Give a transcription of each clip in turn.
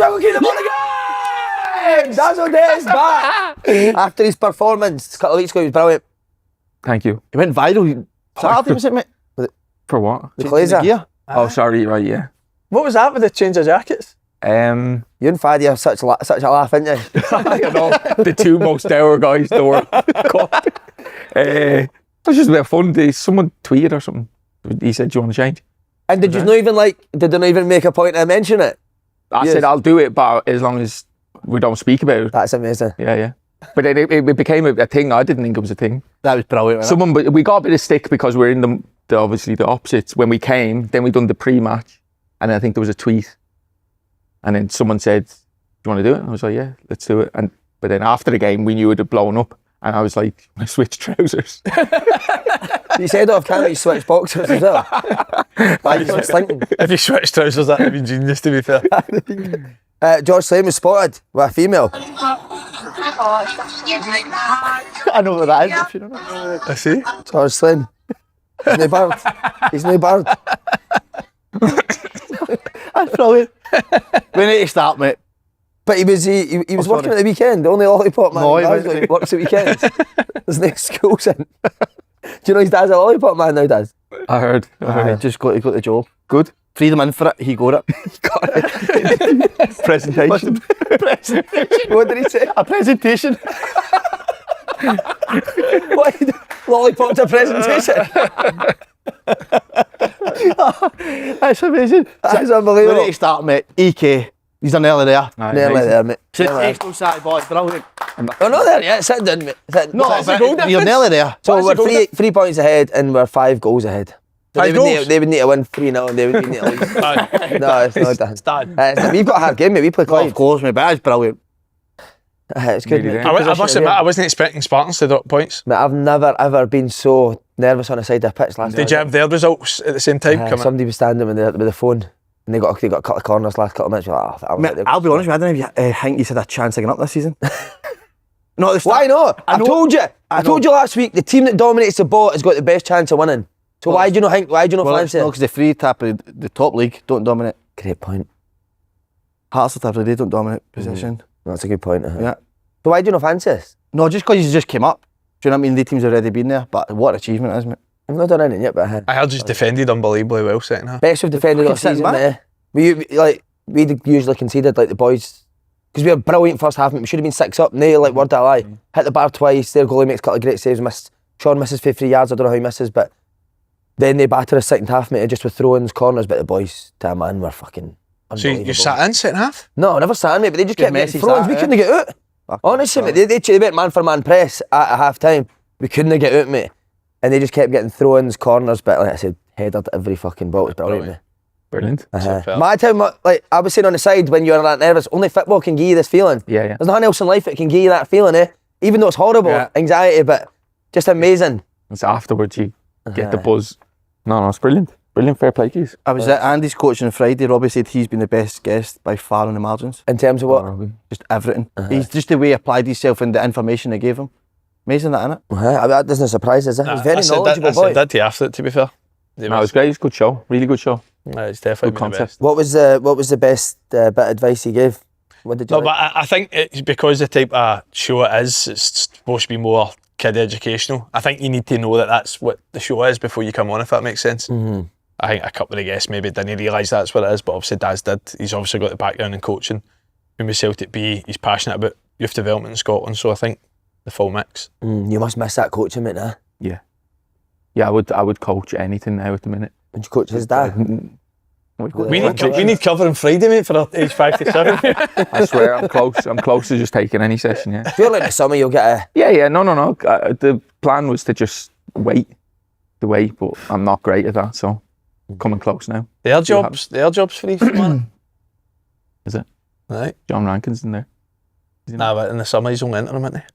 struggle keep them on the game! That's O'Dea's back! After his performance a couple of weeks ago, he was brilliant. Thank you. He went viral Saturday, was it, mate? For what? The Glazer. Gear. Oh, sorry, right, yeah. What was that with the change of jackets? You and Faddy have such a laugh, ain't you? You know, the two most dour guys in the world. It was just a bit of fun. Someone tweeted or something. He said, "Do you want to change?" And did you not even did they not even make a point to mention it? I said, "I'll do it, but as long as we don't speak about it." That's amazing. Yeah. But then it became a thing. I didn't think it was a thing. That was brilliant. But we got a bit of stick because we're in the obviously the opposites. When we came, then we done the pre-match, and I think there was a tweet, and then someone said, "Do you want to do it?" And I was like, "Yeah, let's do it." But then after the game, we knew it had blown up, and I was like, "I switched trousers." You said off camera you switched boxers as well. If you switch trousers, that would be genius, to be fair. George Slaney was spotted with a female. I know what that is. If you don't know. I see. George Slaney. He's no bird. That's brilliant. We need to start, mate. But he was working at the weekend. The only lollipop man No, he works at weekends. There's no schools in. Do you know his dad's a lollipop man now, Dad? I heard. He just got the job. Good. Freed him in for it. He got it. Presentation. What did he say? A presentation. What? Lollipop to a presentation? That's amazing. That's We unbelievable. need to start, mate. EK. He's nearly there. Nearly there, mate. Sensational side boy. Brilliant. We're not there yet. Sit down, mate. No, What's the but goal you're difference? nearly there. So What's the goal we're 3 points ahead and we're 5 goals ahead. So Five goals? They would need to win 3-0 and they would need to lose. No, it's not done. It's done. We've got a hard game, mate. We play Oh, Clyde. of course, mate. But that's brilliant. It's good, Nearly mate. there. I must admit, I wasn't expecting Spartans to drop points. Mate, I've never ever been so nervous on the side of the pitch last night. Did you have their results at the same time coming? Somebody was standing with the phone and they got a couple of corners last couple of minutes. Like, Mate, I'll be honest with you, I don't know if you think he's had a chance of getting up this season. No, at the start. Why not? I told you. I told you last week the team that dominates the ball has got the best chance of winning. So why do you not think? Why do you not fancy No, it? because the free tap of the top league don't dominate. Great point. Hearts of top league, they don't dominate possession. That's a good point. Yeah. So why do you not fancy this? No, just because he's just came up. Do you know what I mean? The team's already been there, but what an achievement it is, mate. I've not done anything yet, but I heard just defended unbelievably well second half. best we've defended all Fucking season, sitting mate. We usually conceded like the boys because we were brilliant first half. Mate. We should have been 6 up. No, like word that lie. Hit the bar twice. Their goalie makes a couple of great saves. Sean misses 50 yards. I don't know how he misses, but then they batter us second half, mate. Just with throw-ins, corners. But the boys, to a man, were fucking So unbelievable. you sat in second half? No, I never sat in, mate. But they just Good kept getting message throw-ins. that, We eh? couldn't get out. Honestly, mate, they went man for man press at half time. We couldn't get out, mate. And they just kept getting throw-ins, corners. But like I said, headed every fucking ball. It was brilliant, mate. Brilliant. Superb. My time, like I was saying on the side, when you're that nervous, only football can give you this feeling. Yeah. There's nothing else in life that can give you that feeling, eh? Even though it's horrible, Yeah. anxiety, but just amazing. It's afterwards you get the buzz. No, it's brilliant. Brilliant, fair play to you. I was at Andy's coaching on Friday. Robbie said he's been the best guest by far on the margins. In terms of what? Just everything. He's just the way he applied himself and the information they gave him. Amazing that, innit? I mean, that doesn't surprise us. He's very knowledgeable I boy. said that to you after it, to be fair. No, it was great. It was a good show. Really good show. It's definitely Good been the best. concept. What was the best bit of advice he gave? What did you No, like? but I think it's because the type of show it is, it's supposed to be more kid educational. I think you need to know that that's what the show is before you come on, if that makes sense. Mm-hmm. I think a couple of the guests maybe didn't realise that's what it is, but obviously Daz did. He's obviously got the background in coaching. Been with Celtic B, he's passionate about youth development in Scotland, so I think the full mix. You must miss that coaching, mate, nah? Yeah, I would coach anything now at the minute. Would you coach his dad? We need covering Friday, mate, for our age 5 to 7. I swear, I'm close. I'm close to just taking any session, yeah. Surely in the summer you'll get a... Yeah, no. The plan was to just wait, but I'm not great at that, so coming close now. Their jobs for these man. Is it? Right. John Rankin's in there. Nah, but in the summer he's only interim, isn't he?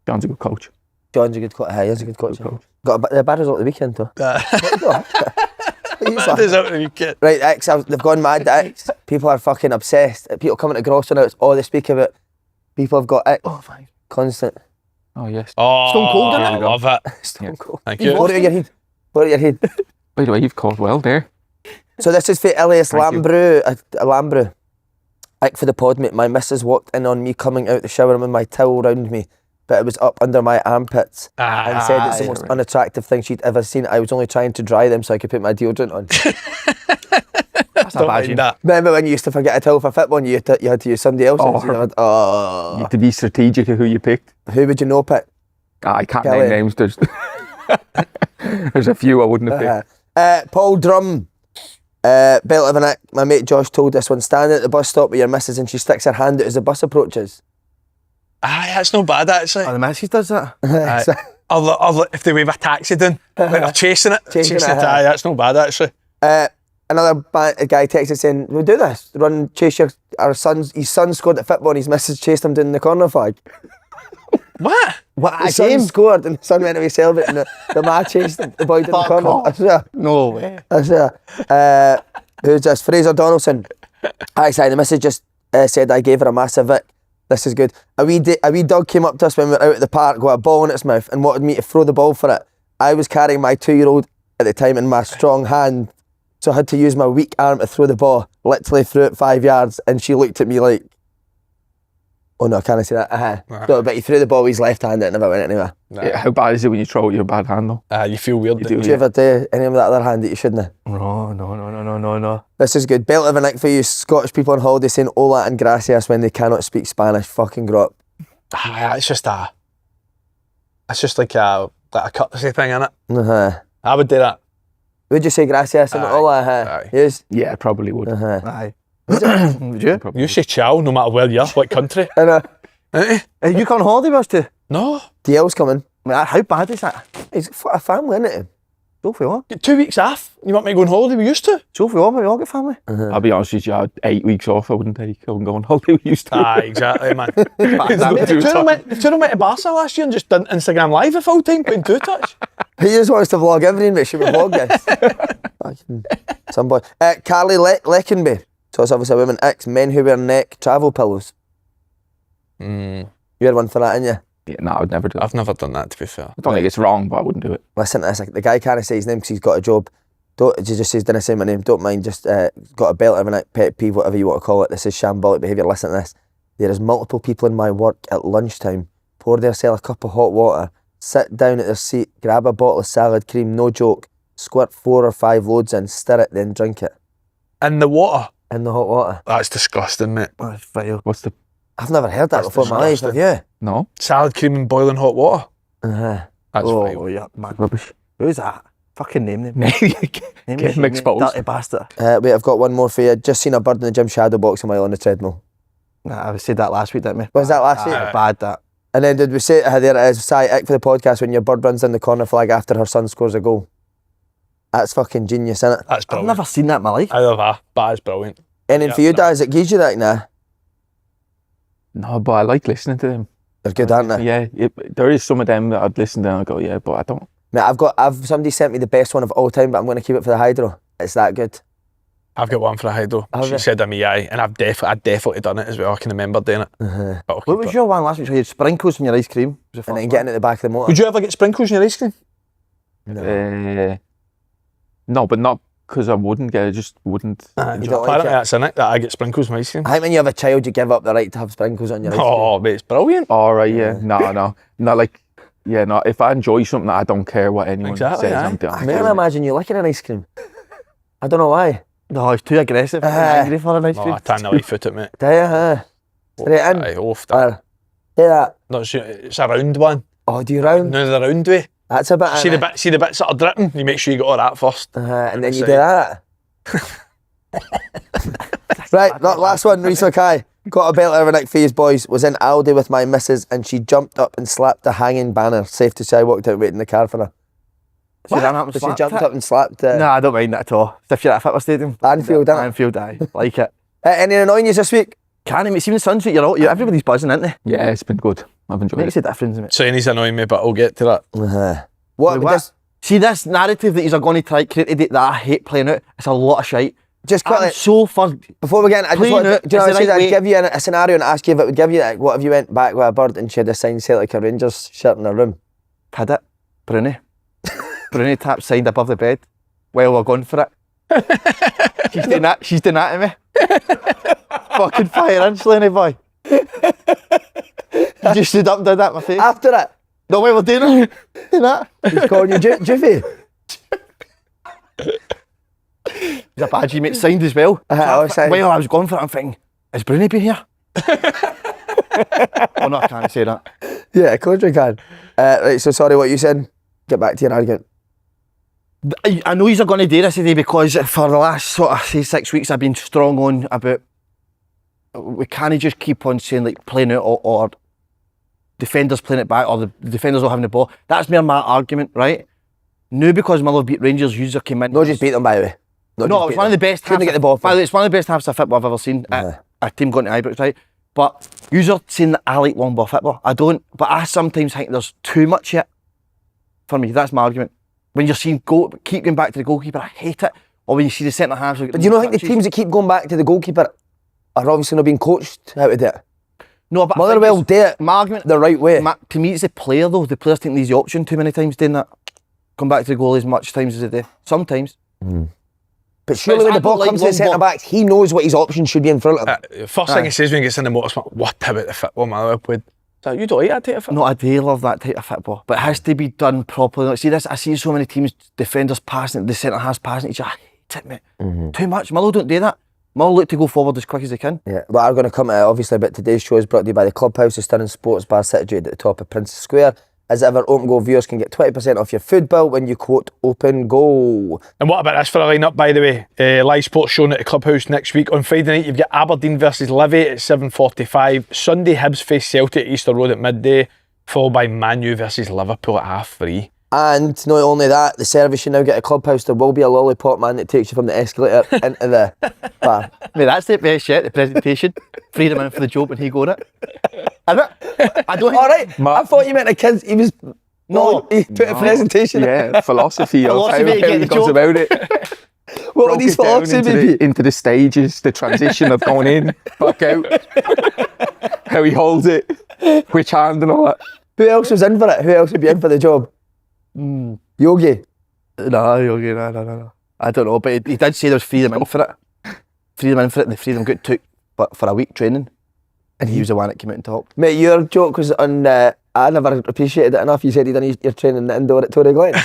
John's a good coach. John's a good coach. He's a good coach. Good coach. Got a bad result at the weekend, though. Mad result of the weekend. Right, Icks, they've gone mad, the Icks. People are fucking obsessed. People coming to Grosser now, it's all they speak about. People have got Icks. Oh, fine. Constant. Oh, yes. Oh, Stone Cold, I isn't it? love it. Stone Cold. Thank you. Put it in your head. Put it in your head. By the way, you've called well there. So this is for Elias Thank you. Lambrou. Lambrou. Ick for the pod, mate. My missus walked in on me coming out the shower with my towel round me, but it was up under my armpits, and said it's the most unattractive thing she'd ever seen. I was only trying to dry them so I could put my deodorant on. That's a bad that. Remember when you used to forget a towel for football and you had to use somebody else's? You had to be strategic of who you picked. Who would you know pick? I can't Killie. name names. There's a few I wouldn't have picked. Paul Drum. Belt of an Ick. My mate Josh told us when standing at the bus stop with your missus and she sticks her hand out as the bus approaches. That's not bad actually. Oh, the missus does that. If they wave a taxi down, like they're chasing it. Chasing it, That's not bad actually. Another guy texted saying, we'll do this. Chase his son scored at football and his missus chased him down the corner flag. What? What, His son scored and the son went to be celebrating. The man chased the boy down the corner. off. I swear. No way. I swear. Who's this? Fraser Donaldson. Sorry, the missus just said I gave her a massive Ick. This is good. A wee dog came up to us when we were out at the park, got a ball in its mouth and wanted me to throw the ball for it. I was carrying my 2-year-old at the time in my strong hand, so I had to use my weak arm to throw the ball. Literally threw it 5 yards and she looked at me like, oh no, can I say that? No, but he threw the ball with his left hand and it never went anywhere. Yeah, how bad is it when you throw it with your bad hand though? You feel weird. do, Did you ever do any of that other hand that you shouldn't have? No. This is good. Belt of an Ick for you Scottish people on holiday saying hola and gracias when they cannot speak Spanish. Fucking grow up. It's just like a courtesy thing, innit? I would do that. Would you say gracias and hola? Aye. Yes. Yeah, I probably would. Aye. Would you? You say ciao no matter where you are, what country. You come on holiday with us too? No. DL's coming. I mean, how bad is that? He's got a family, isn't it? So if we all. Get 2 weeks off. You want me to go on holiday? We used to. So if we all get family. I'll be honest with you, I had 8 weeks off. I wouldn't go on holiday. We used to. Aye, exactly, man. That The was two of them went to Barca last year and just done Instagram live the full time, putting 2 touch. He just wants to vlog everything, but should we vlog this? Fucking some boy. Carly Leckenby. So it's obviously women Icks, men who wear neck travel pillows. You had one for that, didn't you? Yeah, no, I would never do that. I've never done that, to be fair. I don't think it's wrong, but I wouldn't do it. Listen to this. The guy can't say his name because he's got a job. He just says, didn't say my name. Don't mind. Just got a belt of an Ick, pet peeve, whatever you want to call it. This is shambolic behaviour. Listen to this. There is multiple people in my work at lunchtime. Pour themselves a cup of hot water. Sit down at their seat. Grab a bottle of salad cream. No joke. Squirt 4 or 5 loads in. Stir it. Then drink it. In the water? In the hot water. That's disgusting, mate. That's vile. What's the... I've never heard that before in my life, have you? No? Salad cream and boiling hot water? Uh-huh. That's fine. Oh, yeah, man. Rubbish. Who's that? Fucking name them. Get him exposed. Dirty bastard. Wait, I've got one more for you. Just seen a bird in the gym shadow boxing while on the treadmill. Nah, I said that last week, didn't we? Was that last week? Bad, that. And then did we say, there it is, Si Ick for the podcast, when your bird runs down the corner flag after her son scores a goal. That's fucking genius, isn't it? That's I've brilliant. never seen that in my life. I love that. That is brilliant. And then for you, Daz, it gives you that now. No, but I like listening to them. They're good, aren't they? Yeah, there is some of them that I'd listen to and I go, yeah, but I don't. Mate, somebody sent me the best one of all time, but I'm going to keep it for the hydro. It's that good. I've got one for a hydro. She said to me, aye, and I've definitely done it as well. I can remember doing it. But I'll What keep was it. your one last week? So you had sprinkles in your ice cream. Was the And then first getting at the back of the motor. Would you ever get sprinkles in your ice cream? No, but not because I wouldn't get it, just wouldn't. You don't like Apparently it? that's in it, that I get sprinkles in my ice cream. I think when you have a child, you give up the right to have sprinkles on your ice cream. Oh, mate, it's brilliant. All right, yeah. No. Not like, yeah, no. If I enjoy something, I don't care what anyone Exactly, says. aye. I'm doing. I can't imagine you liking an ice cream. I don't know why. No, it's too aggressive. I'm angry for an ice No, cream. I can't really foot it, mate. Do you, huh? Straight in. Aye, off that. Or, do that. Not sure, it's a round one. Oh, do you round? No, the round way. That's a bit. See the bits that are dripping? You make sure you got all that first. And then you do that. Right, last one, Reece Mackay. Got a belt over Nick for his boys. Was in Aldi with my missus and she jumped up and slapped the hanging banner. Safe to say I walked out waiting in the car for her. So ran up and But she slapped jumped it? up and slapped No, I don't mind that at all. If you're at a football stadium. Anfield, innit? Anfield, aye. Like it. Any annoying you this week? Can't even see the sun's out, everybody's buzzing, isn't they? Yeah, it's been good. I've enjoyed Makes it. a difference, mate. So he's annoying me, but I'll get to that. What? See this narrative that he's going to try to create today that I hate playing out, it's a lot of shite. Just quickly, I'm so for before we get in, I just playing want it to, do you know is what the I right I'd way. give you a scenario and ask you if it would give you, like, what if you went back with a bird and she had a signed Celtic or Rangers shirt in her room? had it. Bruni. Bruni tap signed above the bed. Well, we're going for it. She's doing that to me. fucking fire in, Slaney boy. You just stood up and did that in my face. After it, No way, we're doing it. Doing that. he's calling you Jiffy. There's a badge you mate signed as well. I was saying- While I was going for it, I'm thinking, has Bruni been here? Oh no, I can't say that. Yeah, of course we can. Right, so sorry, what you said? Get back to your argument. I know you're going to do this today because for the last sort of say 6 weeks I've been strong on about we can't just keep on saying like playing out or defenders playing it back or the defenders not having the ball. That's mere my argument, right? Now because Motherwell beat Rangers, user came in. No, just beat them by the way. No, it's one of the best. Couldn't get the ball. By the way, it's one of the best halves of football I've ever seen. A team going to Ibrox, right? But you're saying that I like long ball football. I don't, but I sometimes think there's too much yet. For me, that's my argument. When you're seeing keep going back to the goalkeeper, I hate it. Or when you see the centre halves. But do you not think the teams that keep going back to the goalkeeper are obviously not being coached how to do it? No, but Motherwell do it my argument the right way. To me, it's the player though. The player's taking the option too many times doing that. Come back to the goal as much times as they do. Sometimes. But surely when the ball comes to the centre back, he knows what his options should be in front of him. First thing he says when he gets in the motorsport, what about the football Motherwell played? So you don't like that type of football? No, I do love that type of football, but it has to be done properly. Like, see this, I see so many teams, defenders passing, the centre halves passing each other. I hate it, mate. Too much. Motherwell don't do that. Motherwell look to go forward as quick as they can. Yeah, but I'm going to come to it obviously, but today's show is brought to you by the Clubhouse, the stunning sports bar situated at the top of Princess Square. As ever, Open Goal viewers can get 20% off your food bill when you quote Open Goal. And what about this for a line-up, by the way? Live sports showing at the Clubhouse next week. On Friday night, you've got Aberdeen versus Livi at 7:45. Sunday, Hibs face Celtic at Easter Road at midday, followed by Man U versus Liverpool at 3:30. And not only that, the service you now get at Clubhouse, there will be a lollipop man that takes you from the escalator into the bar. Mate, that's the best yet, the presentation. Freedom in for the joke when he got it. I don't All right, I thought you meant the kids. He was... No. He put a presentation. Yeah, philosophy of how to get he the goes joke. about it. What Broke would these it down philosophy be? into the stages, the transition of going in, back out, how he holds it, which hand and all that. Who else was in for it? Who else would be in for the job? Yogi. No, Yogi, no. I don't know, but he did say there's freedom in for it. Freedom in for it, and the freedom got took but for a week training. And he was the one that came out and talked. Mate, your joke was on... I never appreciated it enough. You said you'd done your training in the indoor at Tory Glen.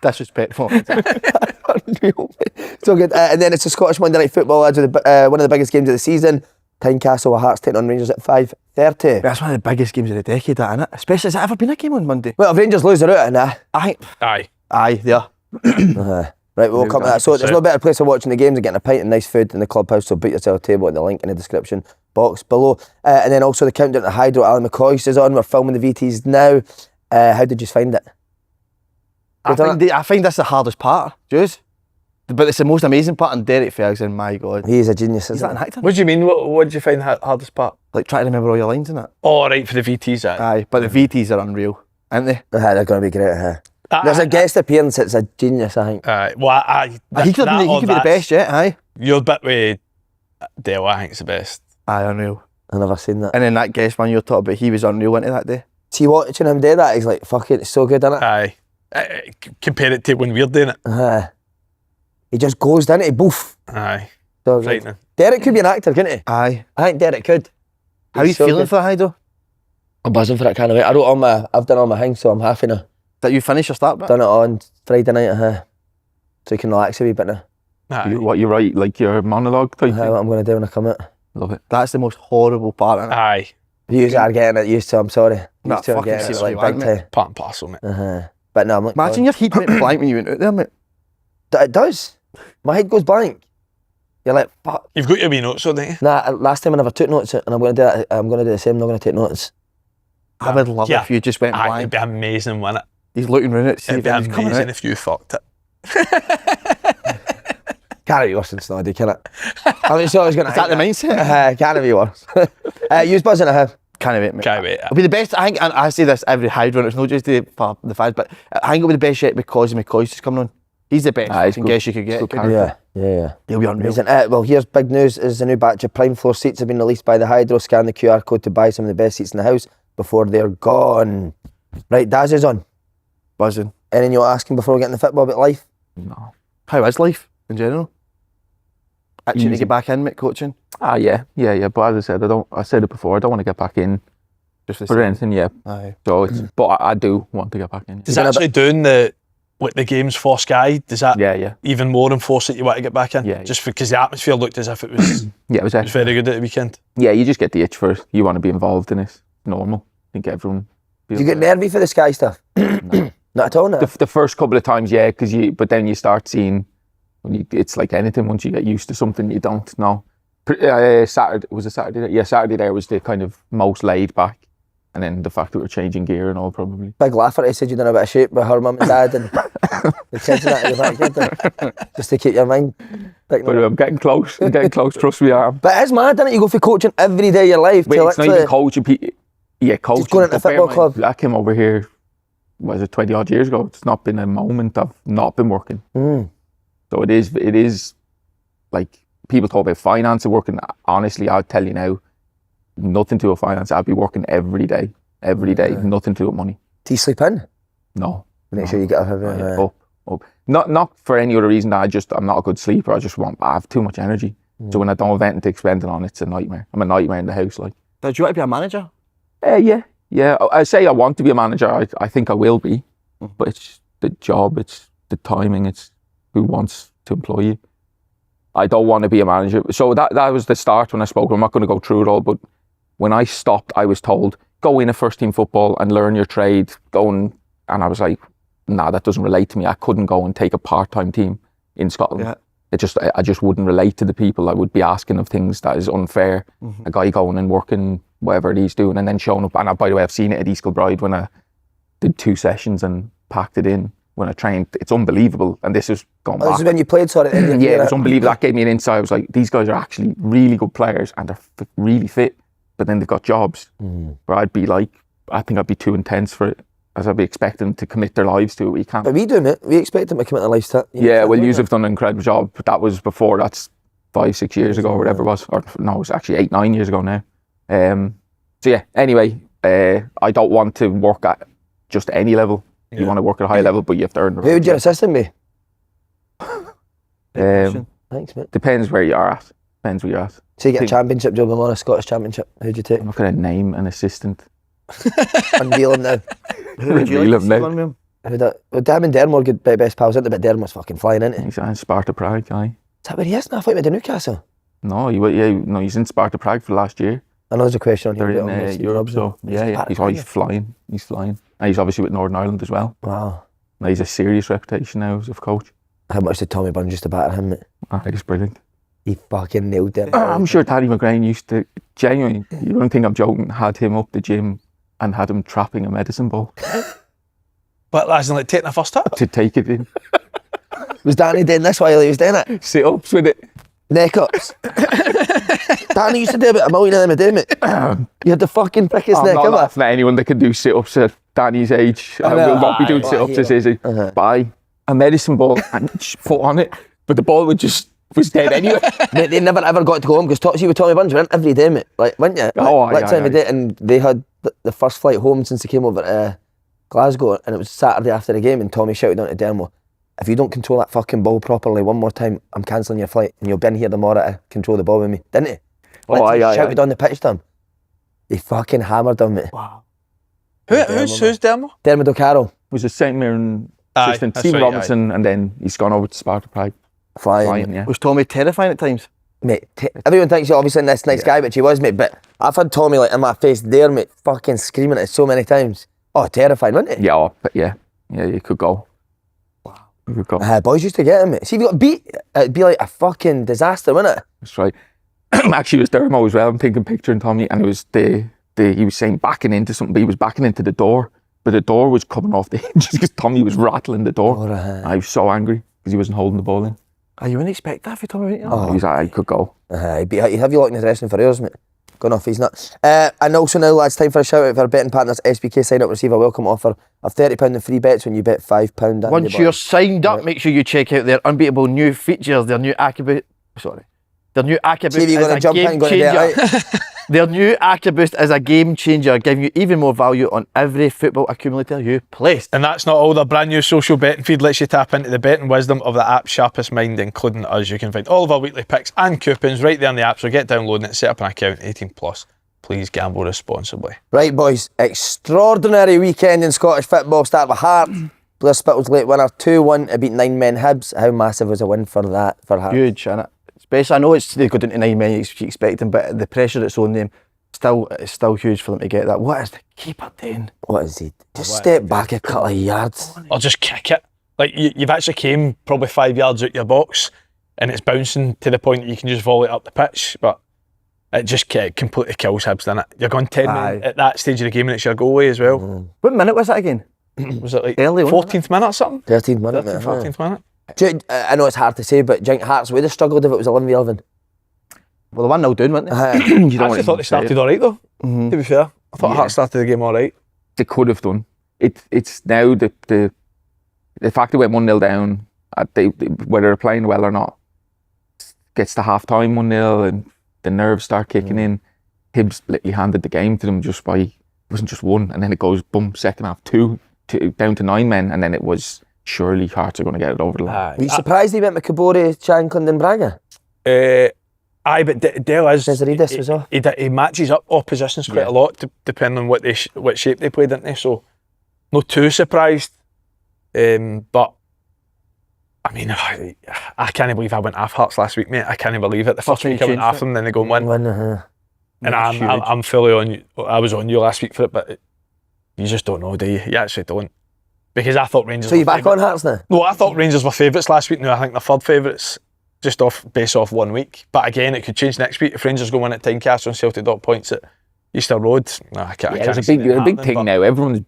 Disrespectful. Unreal, mate. So good. And then it's a Scottish Monday Night Football, lads, with one of the biggest games of the season. Tynecastle with Hearts taking on Rangers at 5:30. That's one of the biggest games of the decade, that, isn't it? Especially, has it ever been a game on Monday? Well, if Rangers lose, they're out of it, I think. Aye. There. Right, we'll come to that. So there's no better place for watching the games and getting a pint and nice food in the Clubhouse, so book yourself a table at the link in the description box below. And then also the countdown to Hydro, Ali McCoy is on. We're filming the VTs now. How did you find it? I find this the hardest part, Jules. But it's the most amazing part, and Derek Ferguson, my God. He is a genius, He's isn't like he? an actor. What do you mean? What did you find the hardest part? Like trying to remember all your lines in it. Oh, right, for the VTs, Aye, but the VTs are unreal, aren't they? They're going to be great. There's a guest appearance, it's a genius, I think. Well, He could be the best yet, aye. Your bit with Dale, I think, is the best. Aye, unreal. I've never seen that. And then that guest man you're talking about, he was unreal, wasn't he, that day? See, watching him do that, he's like, fuck it, it's so good, isn't it? Aye. Compare it to when we're doing it. He just goes, doesn't he? Boof. Aye. So good. Frightening. Derek could be an actor, couldn't he? Aye. I think Derek could. How are you He's so feeling good. for the Hydro? I'm buzzing for it, can't wait. I've done all my things, so I'm happy now. That you finish your start bit? Done it on Friday night, so you can relax a wee bit now. Aye. What you write, like your monologue type What thing? I'm going to do when I come out. Love it. That's the most horrible part, isn't it? Aye. You are getting it used to, I'm sorry. Nah, Used to fucking getting it seriously, like big mate. time. Part and parcel, mate. But no, I'm like, Imagine your heat went blank when you went out there, mate. It does. My head goes blank. You're like, fuck. You've got your wee notes on, don't you? Nah, last time I never took notes, and I'm going to do that. I'm going to do the same. I'm not going to take notes. I would love it if you just went Aye, blank. it'd be amazing, wouldn't it? He's looking around it to see It'd if be he's coming amazing out. if you fucked it. Can't be worse than Snoddy, can it? I mean, so I was going to. Is that the mindset? Can't be worse. Use buzzing at him. Can't wait, mate. Can't wait. It'll be the best, I think, and I say this every Hydro, and it's not just for the fans, but I think it'll be the best yet because McCoy's just coming on. He's the best Aye, he's fucking good. guess you could get. Good couldn't character. he? Yeah. He'll be unreal. Amazing. Well, here's big news: is the new batch of prime floor seats have been released by the Hydro. Scan the QR code to buy some of the best seats in the house before they're gone. Right, Daz is on. Buzzing. Anything you're asking before we get into football about life? No. How is life in general? Itching to Easy. get back in, mate, coaching? Yeah. But as I said, I said it before, I don't want to get back in Just for anything, yeah. Aye. So it's, but I do want to get back in. Does actually doing the games for Sky, does that Yeah. even more enforce that you want to get back in? Yeah. Just because the atmosphere looked as if it was, Yeah, it was it was very good at the weekend. Yeah, you just get the itch for it. You want to be involved in it. Normal. I think everyone. Do you get nervy for the Sky stuff? No. Not at all, no. The first couple of times, yeah, but then you start seeing, it's like anything, once you get used to something, you don't know. Saturday, was it Saturday? Yeah, Saturday there was the kind of most laid back. And then the fact that we're changing gear and all, probably. Big laugher, he said you'd done a bit of shape with her mum and dad and the kids and that in the backyard, just to keep your mind. But I'm getting close, trust me, I am. But it's mad, isn't it? You go for coaching every day of your life. Wait, it's not even coaching people. Yeah, coaching. Just going into a But bear in football mind, club. I came over here, was it 20 odd years ago? It's not been a moment I've not been working. So it is like, people talk about finance and working. Honestly, I'll tell you now, nothing to do with finance. I'll be working every day, nothing to do with money. Do you sleep in? No. Make sure you get up every day. Up. Not for any other reason. I'm not a good sleeper. I have too much energy. So when I don't have anything to expend it on, it's a nightmare. I'm a nightmare in the house. Like. Did you want to be a manager? Yeah. I say I want to be a manager. I think I will be. But it's the job, it's the timing, it's who wants to employ you. I don't want to be a manager. So that was the start when I spoke. I'm not going to go through it all, but when I stopped, I was told, go in a first team football and learn your trade. And I was like, nah, that doesn't relate to me. I couldn't go and take a part-time team in Scotland. Yeah. I just wouldn't relate to the people. I would be asking of things that is unfair. A guy going and working whatever he's doing and then showing up. And by the way, I've seen it at East Kilbride when I did 2 sessions and packed it in when I trained. It's unbelievable. And this is going back. This is when you played, sorry. Yeah, it was unbelievable. That gave me an insight. I was like, these guys are actually really good players and they're really fit, but then they've got jobs where I'd be like, I think I'd be too intense for it, as I'd be expecting them to commit their lives to it. We can't. But we do, mate. We expect them to commit their lives to it. Yeah, well, you have done an incredible job, but that was before. That's 5-6 years ago or whatever it was. Or no, it was actually 8-9 years ago now. So yeah, anyway, I don't want to work at just any level. You want to work at a high level, but you have to earn the Who would your assistant be? Thanks, mate. Depends where you are at. Depends where you're at. So you get a championship job, I'm on a Scottish championship. Who'd you take? I'm not going to name an assistant. Unveil him now. Who would you Reveal like to him see now. on with him? Well, Darren and Derren were good best pals, isn't they? But Derren was fucking flying, isn't he? Is He's in Sparta Prague, aye. that where he is now? I thought he went to Newcastle. No, he's in Sparta Prague for last year. I know there's a question on They're here. in Europe, so yeah. He's flying. He's flying. And he's obviously with Northern Ireland as well. Wow. Now he's a serious reputation now as a coach. How much did Tommy Bunn just to batter him, mate? He's brilliant. He fucking nailed it. I'm sure Danny McGrain used to, genuinely, you don't think I'm joking, had him up the gym and had him trapping a medicine ball But as in like taking a first hit? to take it in. Was Danny doing this while he was doing it? Sit-ups with it. Neck ups. Danny used to do about 1 million of them a day, mate. You had the fucking thickest I'm neck not ever. laughing at anyone that can do sit-ups at Danny's age. I will not be doing sit-ups as easy. Buy a medicine ball and just foot on it, but the ball was dead anyway. Mate, they never ever got to go home because see with Tommy Bunn, you went every day, mate. Like, weren't you? Like, every day, and they had the first flight home since they came over to Glasgow, and it was Saturday after the game, and Tommy shouted down to Dermo, if you don't control that fucking ball properly one more time, I'm cancelling your flight, and you'll be in here tomorrow to control the ball with me. Didn't he? Shouted on the pitch to him. He fucking hammered him, mate. Wow. Who's Dermo? Dermot O'Carroll. Was a St Mirren Aye, assistant, that's Stephen right, Robinson, and then he's gone over to Sparta Prague. Flying. Yeah. Was Tommy terrifying at times? Mate, everyone thinks he's obviously a nice guy, which he was, mate, but I've had Tommy like in my face there, mate, fucking screaming at us so many times. Oh, terrifying, wasn't he? Yeah, but yeah, you could go. Wow. You could go. Boys used to get him, mate. See, if you got beat, it'd be like a fucking disaster, wouldn't it? That's right. Actually, it was Dermo as well. I'm thinking picturing Tommy, and it was he was saying backing into something, but he was backing into the door, but the door was coming off the hinges because Tommy was rattling the door. I was so angry because he wasn't holding the ball in. You wouldn't expect that for Tommy, right? He was like, I could go. He'd have you locked in his wrestling for hours, mate. Gone off, he's not. And also now, lads, time for a shout out for our betting partners. SBK sign up, receive a welcome offer of £30 in free bets when you bet £5. Once you're signed up, make sure you check out their unbeatable new features, their new Acrobat. Sorry. Their new Acrobat See if you're is going to a jump in game and go to changer. bed, right? Their new AccuBoost is a game changer, giving you even more value on every football accumulator you place. And that's not all. Their brand new social betting feed lets you tap into the betting wisdom of the app's sharpest mind, including us. You can find all of our weekly picks and coupons right there in the app, so get downloading it, set up an account, 18 plus. Please gamble responsibly. Right, boys, extraordinary weekend in Scottish football. Start with Hearts. Blair Spittal's late winner, 2-1 to beat 9 men Hibs. How massive was a win for that, for Hearts? Huge, innit? Especially, I know they go down to 9 men, you expect them, but the pressure that's on them, it's still huge for them to get that. What is the keeper doing? What is he? Just step back a couple of yards. Or just kick it. Like, you've actually came probably 5 yards out your box and it's bouncing to the point that you can just volley it up the pitch, but it just completely kills Hibs, doesn't it? You're going 10 men at that stage of the game and it's your goalie as well. What minute was it again? Was it like Early on, 14th minute or something? 13th minute. 14th minute. I know it's hard to say, but do you think Hearts would have struggled if it was 11v11? Well, the 1-0 down, weren't they? I actually thought they started alright though, to be fair. I thought Hearts started the game alright. They could have done. It's now the fact they went 1-0 down, whether they're playing well or not, gets to half time 1-0 and the nerves start kicking in. Hibs literally handed the game to them just by, it wasn't just one, and then it goes boom, second half 2 down to 9 men, and then it was surely Hearts are going to get it over the line. Were you surprised he went with Kabore, Shankland and Braga? But Dale is. Cesaridis was off. He matches up oppositions quite a lot, depending on what shape they played, didn't they? So, not too surprised. But I mean, I can't believe I went off Hearts last week, mate. I can't believe it. The first week I went off them, then they go and win. And I'm fully on you. I was on you last week for it, but you just don't know, do you? You actually don't. Because I thought Rangers. So you're back on Hearts now? No, I thought Rangers were favourites last week. Now I think they're third favourites, just based off 1 week. But again, it could change next week if Rangers go win at Tynecastle and Celtic dot points at Easter Road. No, I can't. It's a big thing now. Everyone's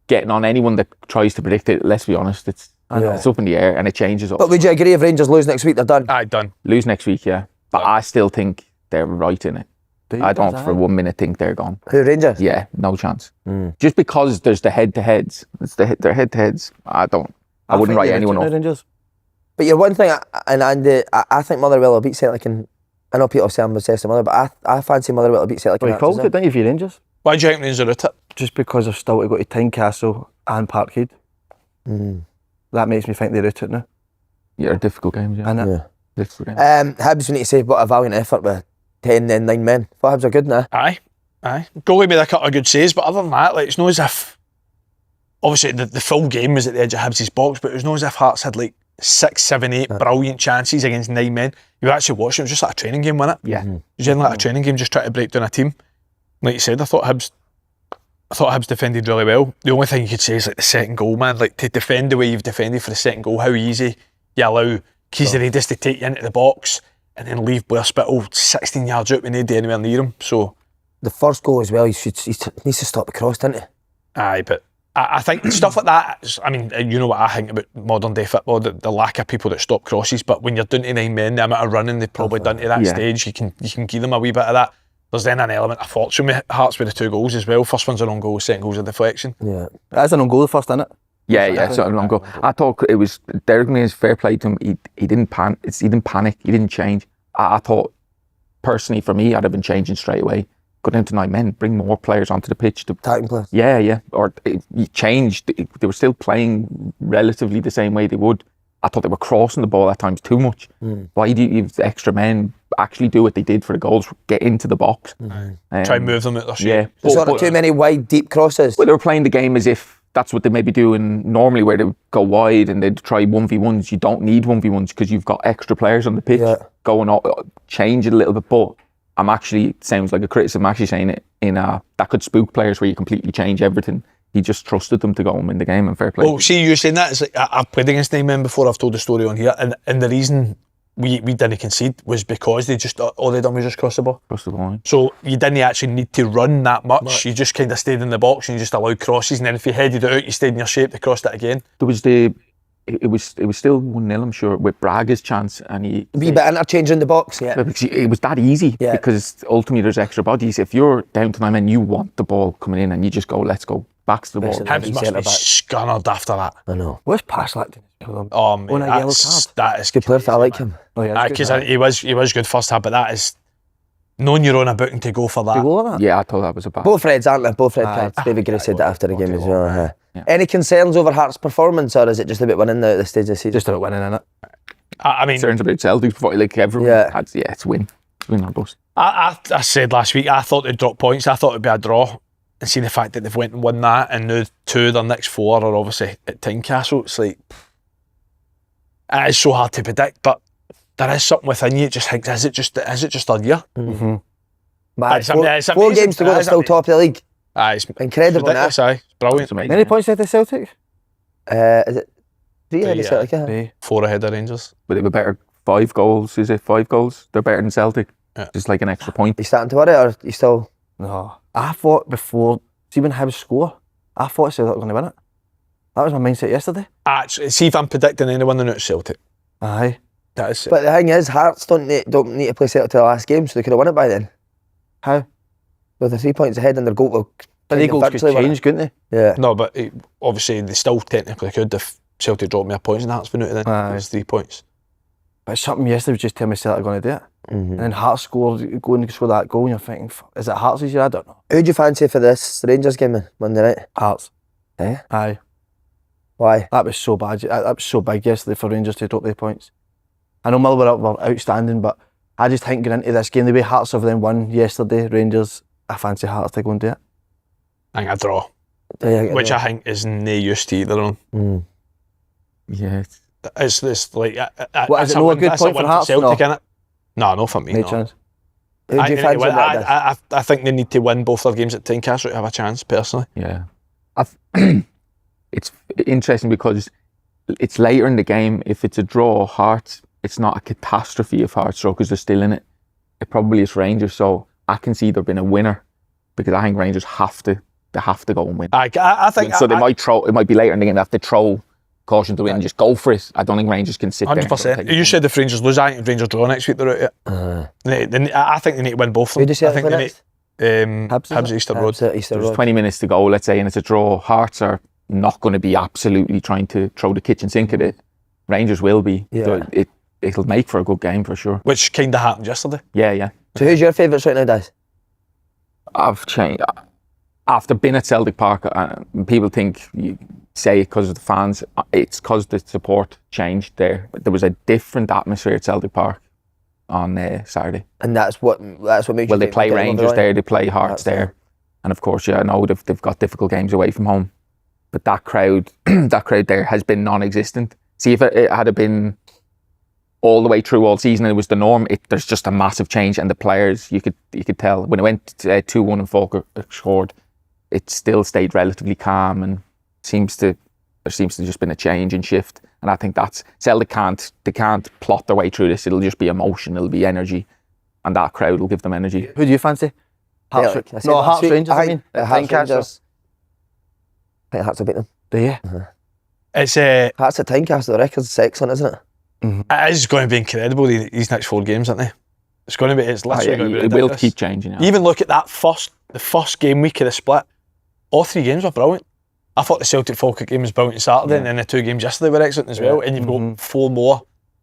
getting on anyone that tries to predict it. Let's be honest, it's up in the air and it changes up. But would you agree if Rangers lose next week, they're done? Aye, done. Lose next week, yeah. But I still think they're right in it. I don't for 1 minute think they're gone. Who, Rangers? Yeah, no chance. Just because there's the head-to-heads. They're head-to-heads. I wouldn't write anyone off. Rangers. But you're one thing, and Andy, I think Motherwell will beat Celtic, and I know Peter Sam was saying Motherwell, but I fancy Motherwell will beat Celtic. Well, you called it, didn't you, for your Rangers? Why do you think Rangers are out it? Just because they've still to go to Tynecastle and Parkhead. That makes me think they're out it now. Yeah, difficult games, yeah. Yeah. Difficult games. Hibs, we need to say what a valiant effort with 10 then 9 men. Thought Hibs are good now. Aye. Goalie made a couple of good saves, but other than that, like, it's not as if, obviously the full game was at the edge of Hibs' box, but it was not as if Hearts had like 6, 7, 8 brilliant chances against 9 men. You were actually watching, it was just like a training game, wasn't it? Yeah. It was like a training game, just trying to break down a team. Like you said, I thought Hibs defended really well. The only thing you could say is like the second goal, man. Like, to defend the way you've defended for the second goal, how easy you allow Cesaridis to take you into the box and then leave Blair Spittal 16 yards out when they'd be anywhere near him. So the first goal as well, he needs to stop the cross, doesn't he? Aye, but I think stuff like that, I mean, you know what I think about modern day football, the lack of people that stop crosses, but when you're down to 9 men, the amount of running they've probably done to that stage, you can give them a wee bit of that. There's then an element of fortune with Hearts with the 2 goals as well. First one's an own goal, second goal's a deflection. Yeah. That's an own goal, the first, isn't it? Yeah, so an own goal. I thought it was, Derek Mears, fair play to him, he didn't panic, he didn't change. I thought, personally for me, I'd have been changing straight away. Go down to 9 men, bring more players onto the pitch. Attacking players. Yeah. Or you changed. They were still playing relatively the same way they would. I thought they were crossing the ball at times too much. Why do you have extra men actually do what they did for the goals, get into the box? Try and move them out their shape. Yeah. There's not too many wide, deep crosses. Well, they were playing the game as if that's what they may be doing normally, where they would go wide and they'd try 1v1s. You don't need 1v1s because you've got extra players on the pitch going on, change it a little bit. But I'm actually, it sounds like a criticism, I'm actually saying it in that could spook players where you completely change everything. He just trusted them to go and win the game, and fair play. Well, see, you saying that, it's like, I've played against 9 men before, I've told the story on here, and the reason we didn't concede was because they just, all they done was just cross the ball. Cross the ball. So you didn't actually need to run that much. You just kind of stayed in the box and you just allowed crosses, and then if you headed it out, you stayed in your shape, they crossed it again. There was it was still 1-0, I'm sure, with Braga's chance, and he A wee bit interchange in the box, it was that easy because ultimately there's extra bodies. If you're down to 9 men, you want the ball coming in, and you just go, let's go, backs to the ball. Hibs must be scunnered after that. I know. What's past that? Oh, man, on a yellow card. That is Good player, I like him. Oh, yeah, because he was good first half, but that is knowing you're on a booking to go for that. Do you go like that? Yeah, I thought that was a bad. Both Reds, aren't they? Both red Aye. cards. David Gray said that after the game as well. Yeah. Any concerns over Hearts' performance, or is it just about winning now at this stage of the season? Just about winning, innit? I mean, Concerns about Celtic before, like everyone. Yeah. It's win. It's win or bust. I said last week, I thought they'd drop points. I thought it'd be a draw. And see the fact that they've went and won that, and now 2 of their next 4 are obviously at Tynecastle. It's like, it is so hard to predict, but there is something within you. Just think, is it just a year? Mm-hmm. Man, It's 4 amazing. games to go, they're still top of the league. It's Incredible, ridiculous, nah? aye. It's brilliant. It's amazing. Many points ahead of Celtic? Is it 3 ahead of Yeah. Celtic? Yeah. 3. 4 ahead of Rangers. But they were better. 5 goals. Is it 5 goals? They're better than Celtic. Yeah. Just like an extra point. You starting to worry, or you still? No. I thought before, see when Hibs score, I thought Celtic were going to win it. That was my mindset yesterday. Actually, see if I'm predicting anyone, then it's Celtic. Aye. That is it. But the thing is, Hearts don't need to play Celtic to the last game, so they could have won it by then. How? With the 3 points ahead and their goal will. But the goals could change, couldn't they? Yeah. No, but obviously they still technically could if Celtic dropped more points and Hearts been out of then. Aye. It's 3 points. But something yesterday was just telling me Celtic are going to do it. Mm-hmm. And then Hearts go and score that goal, and you're thinking, is it Hearts this year? I don't know. Who do you fancy for this Rangers game on Monday night? Hearts. Eh? Aye. Why? That was so bad. That was so big yesterday for Rangers to drop their points. I know Motherwell were outstanding, but I just think going into this game, the way Hearts have then won yesterday, Rangers, I fancy Hearts to go and do it. I think a draw, Yeah, which I think is no use to either on. Yeah. It's like What, is it no a good point for Hearts? Celtic, No. innit? No, no for me. No No. chance. Who do you fancy in that? I think they need to win both their games at Tynecastle to have a chance, personally. Yeah. It's interesting because it's later in the game. If it's a draw, Hearts, it's not a catastrophe if Hearts draw because they're still in it. It probably is Rangers, so I can see there being a winner because I think Rangers have to go and win. I think So they might throw. It might be later in the game. They have to throw caution to win and just go for it. I don't think Rangers can sit there. 100%. You said if Rangers lose, I think if Rangers draw next week, they're out yet. I think they need to win both of them. Who do you say I think play they next? need Hibs, Hibs at Easter Road. Hibs at Easter There's Road. 20 minutes to go, let's say, and it's a draw. Hearts are not going to be absolutely trying to throw the kitchen sink at it. Rangers will be. Yeah. So it'll make for a good game for sure. Which kind of happened yesterday. Yeah. So who's your favourites right now, Daz? I've changed. After being at Celtic Park, people think you say it because of the fans. It's because the support changed there. There was a different atmosphere at Celtic Park on Saturday. And that's what makes Well, you they think play they'll get Rangers another there, one? they play Hearts That's there, and of course, I know they've got difficult games away from home. But that crowd, that crowd there has been non-existent. See, if it had been all the way through all season and it was the norm, there's just a massive change, and the players, you could tell when it went 2-1 and Falkirk scored, it still stayed relatively calm, and there seems to just been a change and shift. And I think that's Celtic can't plot their way through this. It'll just be emotion, it'll be energy, and that crowd will give them energy. Who do you fancy? Hearts, Celtic. I said no, last Hearts week, Rangers, I mean. Hearts Tynecastle. Rangers. I think Hearts will beat them. Do you? It's Hearts at Tynecastle, the record's excellent, isn't it? it is going to be incredible these next 4 games, aren't they? It's going to be. It's literally going to be It will ridiculous. keep changing. Yeah. Even look at that the first game week of the split. All 3 games were brilliant. I thought the Celtic Falkirk game was brilliant Saturday, and then the 2 games yesterday were excellent as well. And you've got 4 more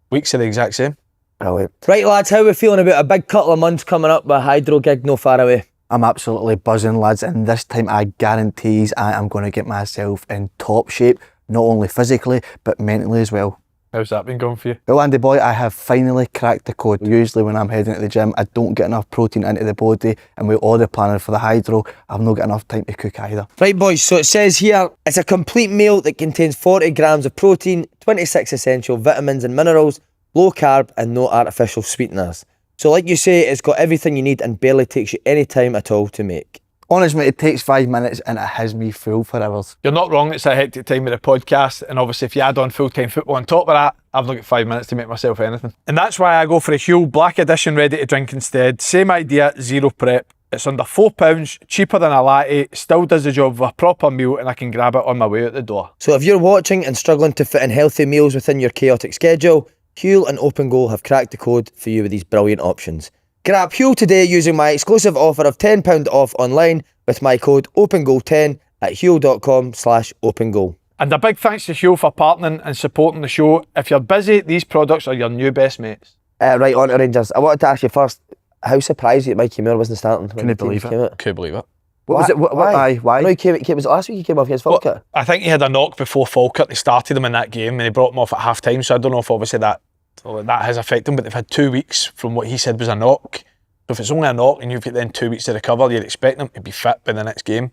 weeks of the exact same. Brilliant. Right, lads, how are we feeling about a big couple of months coming up with a hydro gig no far away? I'm absolutely buzzing, lads, and this time I guarantees I am going to get myself in top shape, not only physically, but mentally as well. How's that been going for you? Well, Andy boy, I have finally cracked the code. Usually when I'm heading to the gym, I don't get enough protein into the body, and with all the planning for the hydro, I've not got enough time to cook either. Right, boys, so it says here, it's a complete meal that contains 40 grams of protein, 26 essential vitamins and minerals, low carb and no artificial sweeteners. So like you say, it's got everything you need and barely takes you any time at all to make. Honestly, it takes 5 minutes and it has me full for hours. You're not wrong, it's a hectic time with the podcast, and obviously if you add on full-time football on top of that, I've not got 5 minutes to make myself anything. And that's why I go for a Huel Black Edition ready to drink instead. Same idea, zero prep. It's under £4, cheaper than a latte, still does the job of a proper meal, and I can grab it on my way out the door. So if you're watching and struggling to fit in healthy meals within your chaotic schedule, Huel and Open Goal have cracked the code for you with these brilliant options. Grab Huel today using my exclusive offer of £10 off online with my code OpenGoal10 at huel.com/OpenGoal. And a big thanks to Huel for partnering and supporting the show. If you're busy, these products are your new best mates. Right, on to Rangers. I wanted to ask you first, How surprised you that Mikey Moore wasn't starting? Couldn't believe it. Couldn't believe it. What was it? Why? No, he came, was it last week he came off against Falkirk? Well, I think he had a knock before Falkirk. They started him in that game and they brought him off at half time. So I don't know if obviously that has affected him, but they've had 2 weeks from what he said was a knock. So if it's only a knock and you've got then 2 weeks to recover, you're expecting him to be fit by the next game.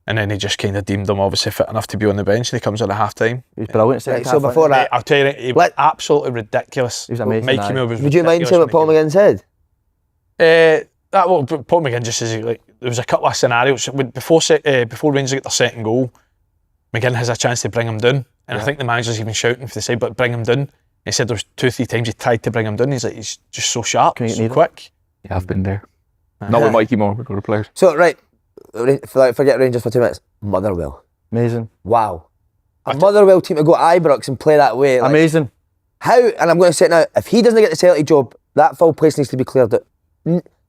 And then he just kind of deemed him obviously fit enough to be on the bench. And he comes on at half time. He was brilliant. Right, so before that, I'll tell you, he was absolutely ridiculous. He was amazing. Mikey Moore was would you mind ridiculous saying what Paul when he McGinn said? Paul McGinn just says like there was a couple of scenarios before Rangers get their second goal. McGinn has a chance to bring him down, and I think the manager's even shouting for the side, but bring him down. He said there was 2-3 times he tried to bring him down. He's like he's just so sharp, so quick. Yeah, I've been there. Not with Mikey Moore, with other players. So right, forget Rangers for 2 minutes. Motherwell, Amazing. wow, a Motherwell team to go to Ibrox and play that way, like, Amazing. How? And I'm going to say it now, if he doesn't get the Celtic job, that full place needs to be cleared out.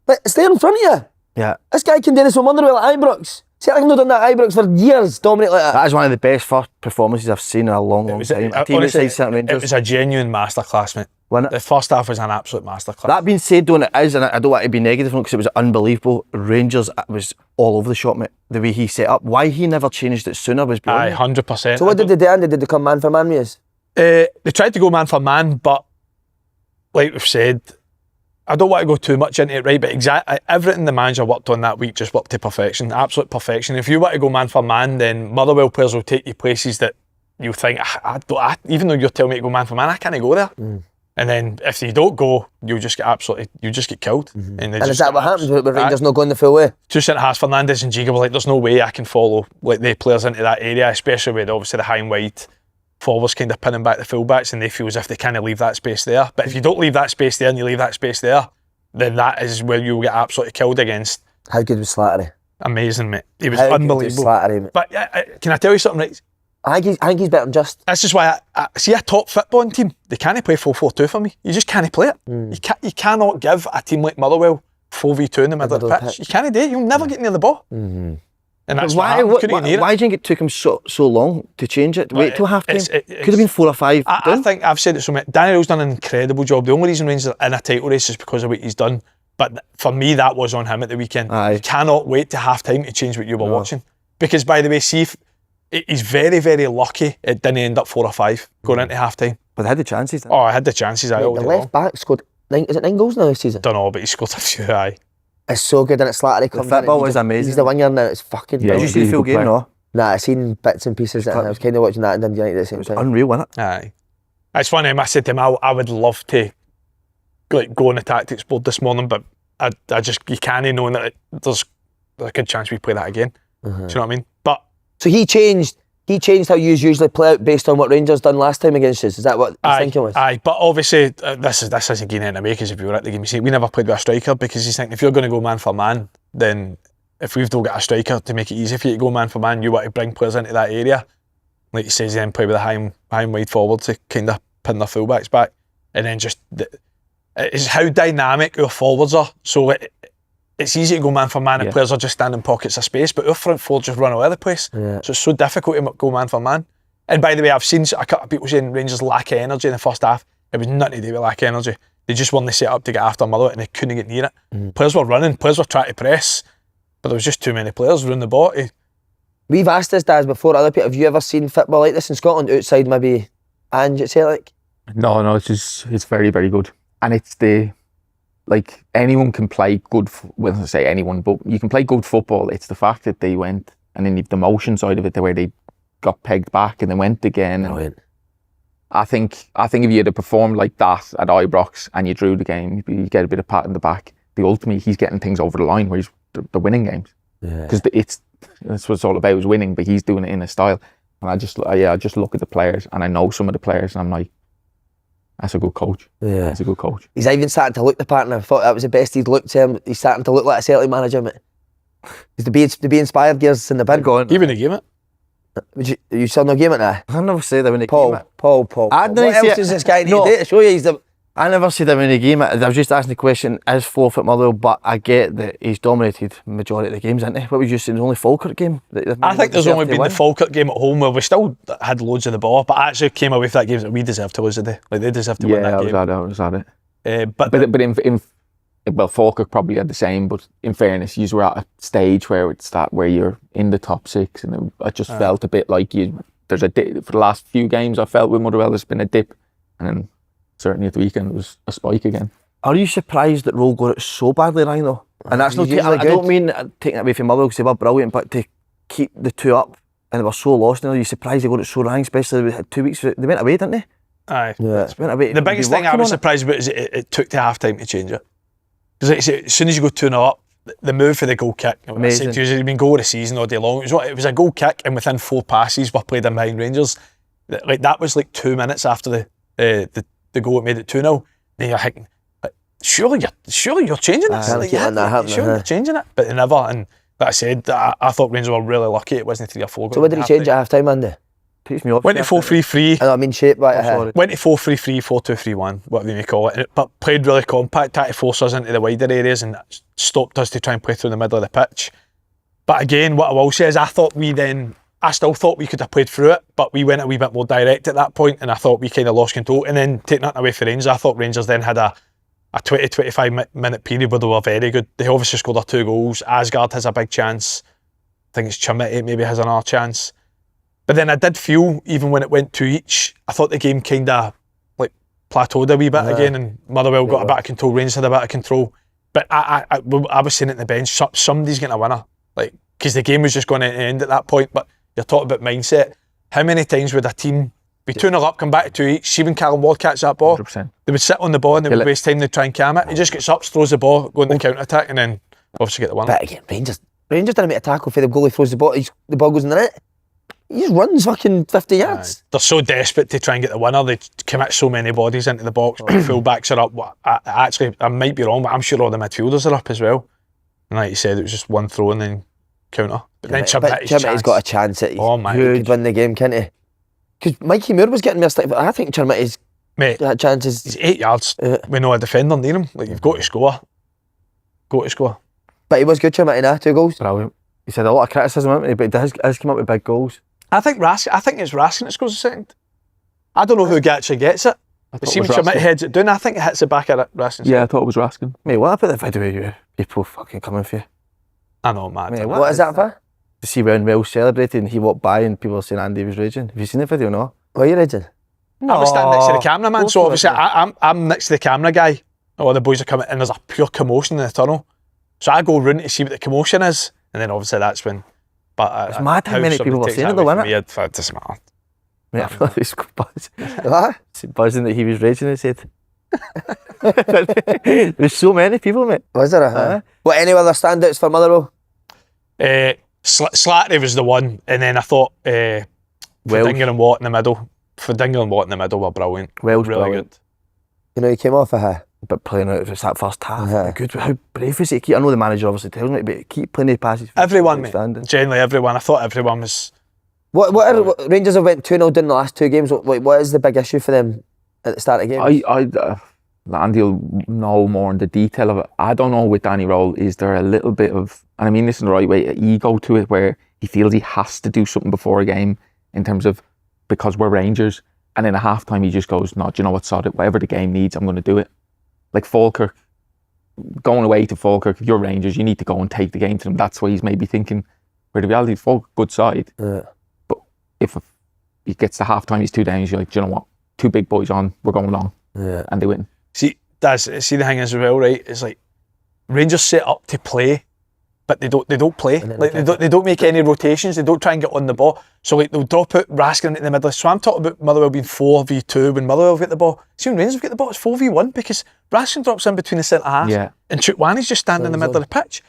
But it's there in front of you. Yeah. This guy can do this with Motherwell at Ibrox. Celtic have not done that at Ibrox for years, dominate like that. That is one of the best first performances I've seen in a long time. Honestly, it was a genuine masterclass, mate. The first half was an absolute masterclass. That being said, though, and it is, and I don't want to be negative because it was unbelievable. Rangers was all over the shop, mate. The way he set up, why he never changed it sooner was brilliant. 100%. So what did they do, Andy? Did they come man for man with us? They tried to go man for man, but like we've said, I don't want to go too much into it, right? But exactly everything the manager worked on that week just worked to perfection, absolute perfection. If you want to go man for man, then Motherwell players will take you places that you think, even though you're telling me to go man for man, I can't go there. And then if you don't go, you just get killed. And is that what happens with Rangers not going the full way? 2 centre-halves, Fernandes and Giga were like, there's no way I can follow like the players into that area, especially with obviously the high and wide forwards kind of pinning back the fullbacks, and they feel as if they can't leave that space there. But if you don't leave that space there and you leave that space there, then that is where you'll get absolutely killed against. How good was Slattery? Amazing, mate. He was unbelievable. Slattery, mate. But can I tell you something, right? I think he's better than Just. This is why I see a top footballing team, they can't play 4-4-2 for me. You just can't play it. You cannot give a team like Motherwell 4v2 in the middle of the pitch. You can't do it. You'll never get near the ball. And that's why do you think it took him so long to change it? Wait till half time. Could have been 4 or 5. I think I've said it so much. Daniel's done an incredible job. The only reason Rangers are in a title race is because of what he's done. But for me, that was on him at the weekend. You cannot wait to half time to change what you were watching. Because by the way, he's very, very lucky it didn't end up 4 or 5 going into half time. But they had the chances. Oh, I had the chances. The left back scored 9 goals now this season? Don't know, but he scored a few. It's so good, and it's Slattery comes in. The football was amazing. He's the winger now. It's fucking Did you see the full game? No. Nah, I seen bits and pieces. And I was kind of watching that and Dundee United at the same time. Unreal, wasn't it? Aye. It's funny. I said to him, I would love to like go on the tactics board this morning, but I just you can't know that there's a good chance we play that again. Do you know what I mean? But so he changed how you usually play out based on what Rangers done last time against us. Is that what his thinking was? Aye, but obviously this isn't getting into me because if you were at the game, you see, we never played with a striker because he's thinking if you're going to go man for man, then if we've not got a striker to make it easy for you to go man for man, you want to bring players into that area. Like he says, then play with a high and wide forward to kind of pin their fullbacks back, and then just it's how dynamic our forwards are. So it's easy to go man for man and players are just standing pockets of space, but our front four just run all over the place. So it's so difficult to go man for man. And by the way, I've seen a couple of people saying Rangers lack of energy in the first half. It was nothing to do with lack of energy. They just weren't set up to get after Motherwell and they couldn't get near it. Players were running, players were trying to press, but there was just too many players around the ball. We've asked this, Daz, before, other people, have you ever seen football like this in Scotland outside maybe Ange at Celtic? No, it's very, very good. And it's like anyone can play good, well, I say anyone, but you can play good football. It's the fact that they went, and then you've the motion side of it, where they got pegged back and then went again. And I think if you had performed like that at Ibrox and you drew the game, you get a bit of pat in the back. Ultimately, he's getting things over the line where he's the winning games. Because that's what it's all about, is winning, but he's doing it in a style. And I just look at the players, and I know some of the players, and I'm like, that's a good coach. That's a good coach. He's even starting to look the part, and I thought that was the best he'd looked to him. He's starting to look like a Celtic manager, mate. He's to be inspired gears in the bin. Even the game it. You still no game it now? I never said that when he Paul. What else does this guy need to do to show you I never said that when he game it. I was just asking the question, is forfeit Motherwell, but I get that he's dominated the majority of the games, isn't he? What was you saying, the only Falkirk game? I think there's only been the Falkirk game at home where we still had loads of the ball, but I actually came away from that game that we deserved to lose today. Like they deserved to win that game. I was at it. But in well, Falkirk probably had the same, but in fairness, you were at a stage where it's that where you're in the top 6, and I just felt a bit like there's a dip. For the last few games I felt with Motherwell, there's been a dip, and then certainly at the weekend it was a spike again. Are you surprised that Rohl got it so badly, Ryan, though? And that's not, I don't mean taking it away from Motherwell because they were brilliant, but to keep the two up and they were so lost, are you surprised they got it so wrong, especially they had 2 weeks, they went away, didn't they? Aye. Yeah. They went away. The biggest thing I was surprised about is it took to half time to change it. Because like I say, as soon as you go 2-0 up, the move for the goal kick, amazing. It's been goal of the season all day long. It was a goal kick, and within 4 passes were played in behind Rangers. Like that was like 2 minutes after the goal that made it 2-0. Then you're thinking, surely you're changing this. Surely you're changing it, but they never. And like I said, I thought Rangers were really lucky it wasn't 3 or 4 goals. So what did he change at half time, Andy? Went to 4-3-3. I mean shape, right? Went to 4-3-3, 4-2-3-1, whatever you may call it. But played really compact, had to force us into the wider areas and stopped us to try and play through the middle of the pitch. But again, what I will say is I still thought we could have played through it, but we went a wee bit more direct at that point, and I thought we kind of lost control. And then taking that away for Rangers, I thought Rangers then had a 20-25 minute period where they were very good. They obviously scored their 2 goals. Asgard has a big chance. I think it's Chimity maybe has another chance. But then I did feel, even when it went 2 each, I thought the game kind of like plateaued a wee bit again, and Motherwell got a bit of control, Rangers had a bit of control. But I was saying at the bench, somebody's getting a winner, like because the game was just going to end at that point. But you're talking about mindset. How many times would a team be 2-0 up, come back to 2 each, see when Callum Ward catch that ball, 100%. They would sit on the ball and they would waste time to try and cam it. He just gets up, throws the ball, go in the counter attack, and then obviously get the winner. But again, Rangers didn't make a tackle for the goalie, throws the ball, the ball goes in the net. He just runs fucking 50 yards. They're so desperate to try and get the winner. They commit so many bodies into the box. Full backs are up. I might be wrong, but I'm sure all the midfielders are up as well. And like you said, it was just one throw and then counter. But then Chimity's got a chance at he could win the game, can't he? Because Mikey Moore was getting me a stick, but I think Chimity's got chances. He's 8 yards. We know a defender near him. Like, you've got to score. But he was good, Chimity, now 2 goals. Brilliant. He said a lot of criticism, haven't he? But he has come up with big goals. I think it's Raskin that scores a second. I don't know who actually gets it. It seems Chimity heads it down. I think it hits the back of Raskin. Yeah, I thought it was Raskin. Mate, what about the video of you people fucking coming for you? I know, man. Mate, what is that for? To see when Welsh celebrated and he walked by and people were saying Andy was raging. Have you seen the video? No. Were you raging? No. I was standing next to the cameraman, so obviously I'm next to the camera guy. All the boys are coming and there's a pure commotion in the tunnel. So I go round to see what the commotion is, and then obviously that's when. But it's mad how many people were saying it though, isn't it? It doesn't matter. Mate, I thought he was buzzing. What? Buzzing that he was raging, he said. There's so many people, mate. Was there? What, any other standouts for Motherwell? Slattery was the one, and then I thought Ferdinand and Watt in the middle. Ferdinand and Watt in the middle were brilliant. Welsh really brilliant. Good. You know, he came off of her. But playing out just that first half, good. How brave is he? I know the manager obviously tells me, but keep playing the passes. Everyone, mate. Generally, everyone. I thought everyone was. What Rangers have went 2-0 down the last 2 games. What is the big issue for them at the start of games? Andy will know more in the detail of it. I don't know with Danny Rohl, is there a little bit of, and I mean this in the right way, an ego to it where he feels he has to do something before a game in terms of, because we're Rangers, and in a half time he just goes, no, do you know what, sod it, whatever the game needs, I'm going to do it. Like Falkirk, going away to Falkirk, if you're Rangers, you need to go and take the game to them. That's why he's maybe thinking, where the reality, Falkirk, good side. Yeah. But if he gets to half time, he's 2 down, you're like, do you know what, 2 big boys on, we're going long. Yeah. And they win. See the thing is as well, right? It's like Rangers set up to play, but they don't play. Like they don't make any rotations. They don't try and get on the ball. So like they'll drop out Raskin in the middle. So I'm talking about Motherwell being 4v2 when Motherwell get the ball. See when Rangers get the ball, it's 4v1 because Raskin drops in between the centre half and Chutwani's just standing in the middle of the pitch.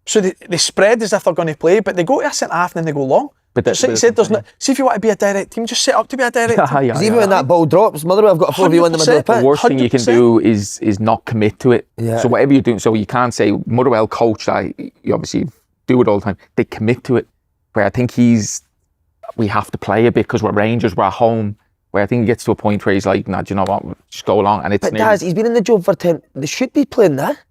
So they spread as if they're going to play, but they go to a centre half and then they go long. But like you said, there's see if you want to be a direct team, just set up to be a direct team. Because even when that ball drops, Motherwell have got a 4v1 in the middle of the pitch. The worst thing you can do is not commit to it. Yeah. So whatever you're doing, so you can't say Motherwell coach that you obviously do it all the time. They commit to it. Where I think we have to play a bit because we're Rangers, we're at home. Where I think he gets to a point where he's like, nah, do you know what, just go along. And it's. But Daz, he's been in the job for 10. They should be playing that.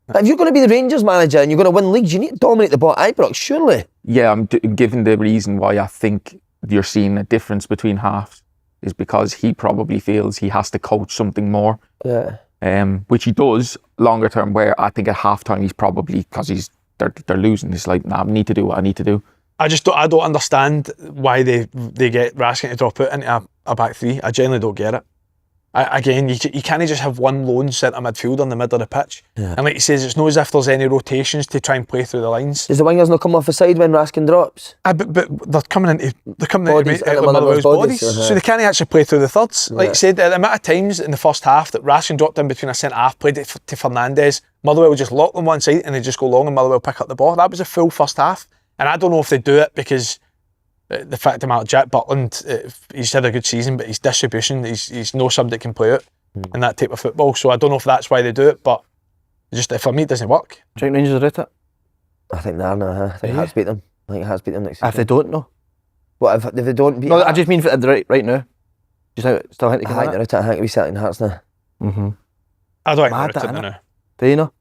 But if you're going to be the Rangers manager and you're going to win leagues, you need to dominate the ball at Ibrox, surely. Yeah, I'm given the reason why I think you're seeing a difference between halves is because he probably feels he has to coach something more. Yeah. which he does longer term. Where I think at half time he's probably, because they're losing. It's like, nah, I need to do what I need to do. I don't understand why they get Raskin to drop out into a back three. I genuinely don't get it. Again, you can't just have one lone centre midfielder in the middle of the pitch. Yeah. And like he says, it's not as if there's any rotations to try and play through the lines. Does the wingers not come off the side when Raskin drops? But they're coming into Motherwell's bodies. So they can't actually play through the thirds. Like you said, the amount of times in the first half that Raskin dropped in between a centre half, played it to Fernandez, Motherwell would just lock them one side and they just go long and Motherwell pick up the ball. That was a full first half. And I don't know if they do it because the fact of the matter, Jack Butland, he's had a good season, but his distribution, he's no somebody that can play out in that type of football. So I don't know if that's why they do it, but just for me, it doesn't work. Do you think Rangers are at it? I think they are now. I think Hearts beat them. I think Hearts beat them next season. If they don't, no. What if they don't beat? No, I just mean for right now. Still think they can. I think they're at it. I think it'll be Celtic and Hearts now. Mm-hmm. I don't think they're at it now. Do you know?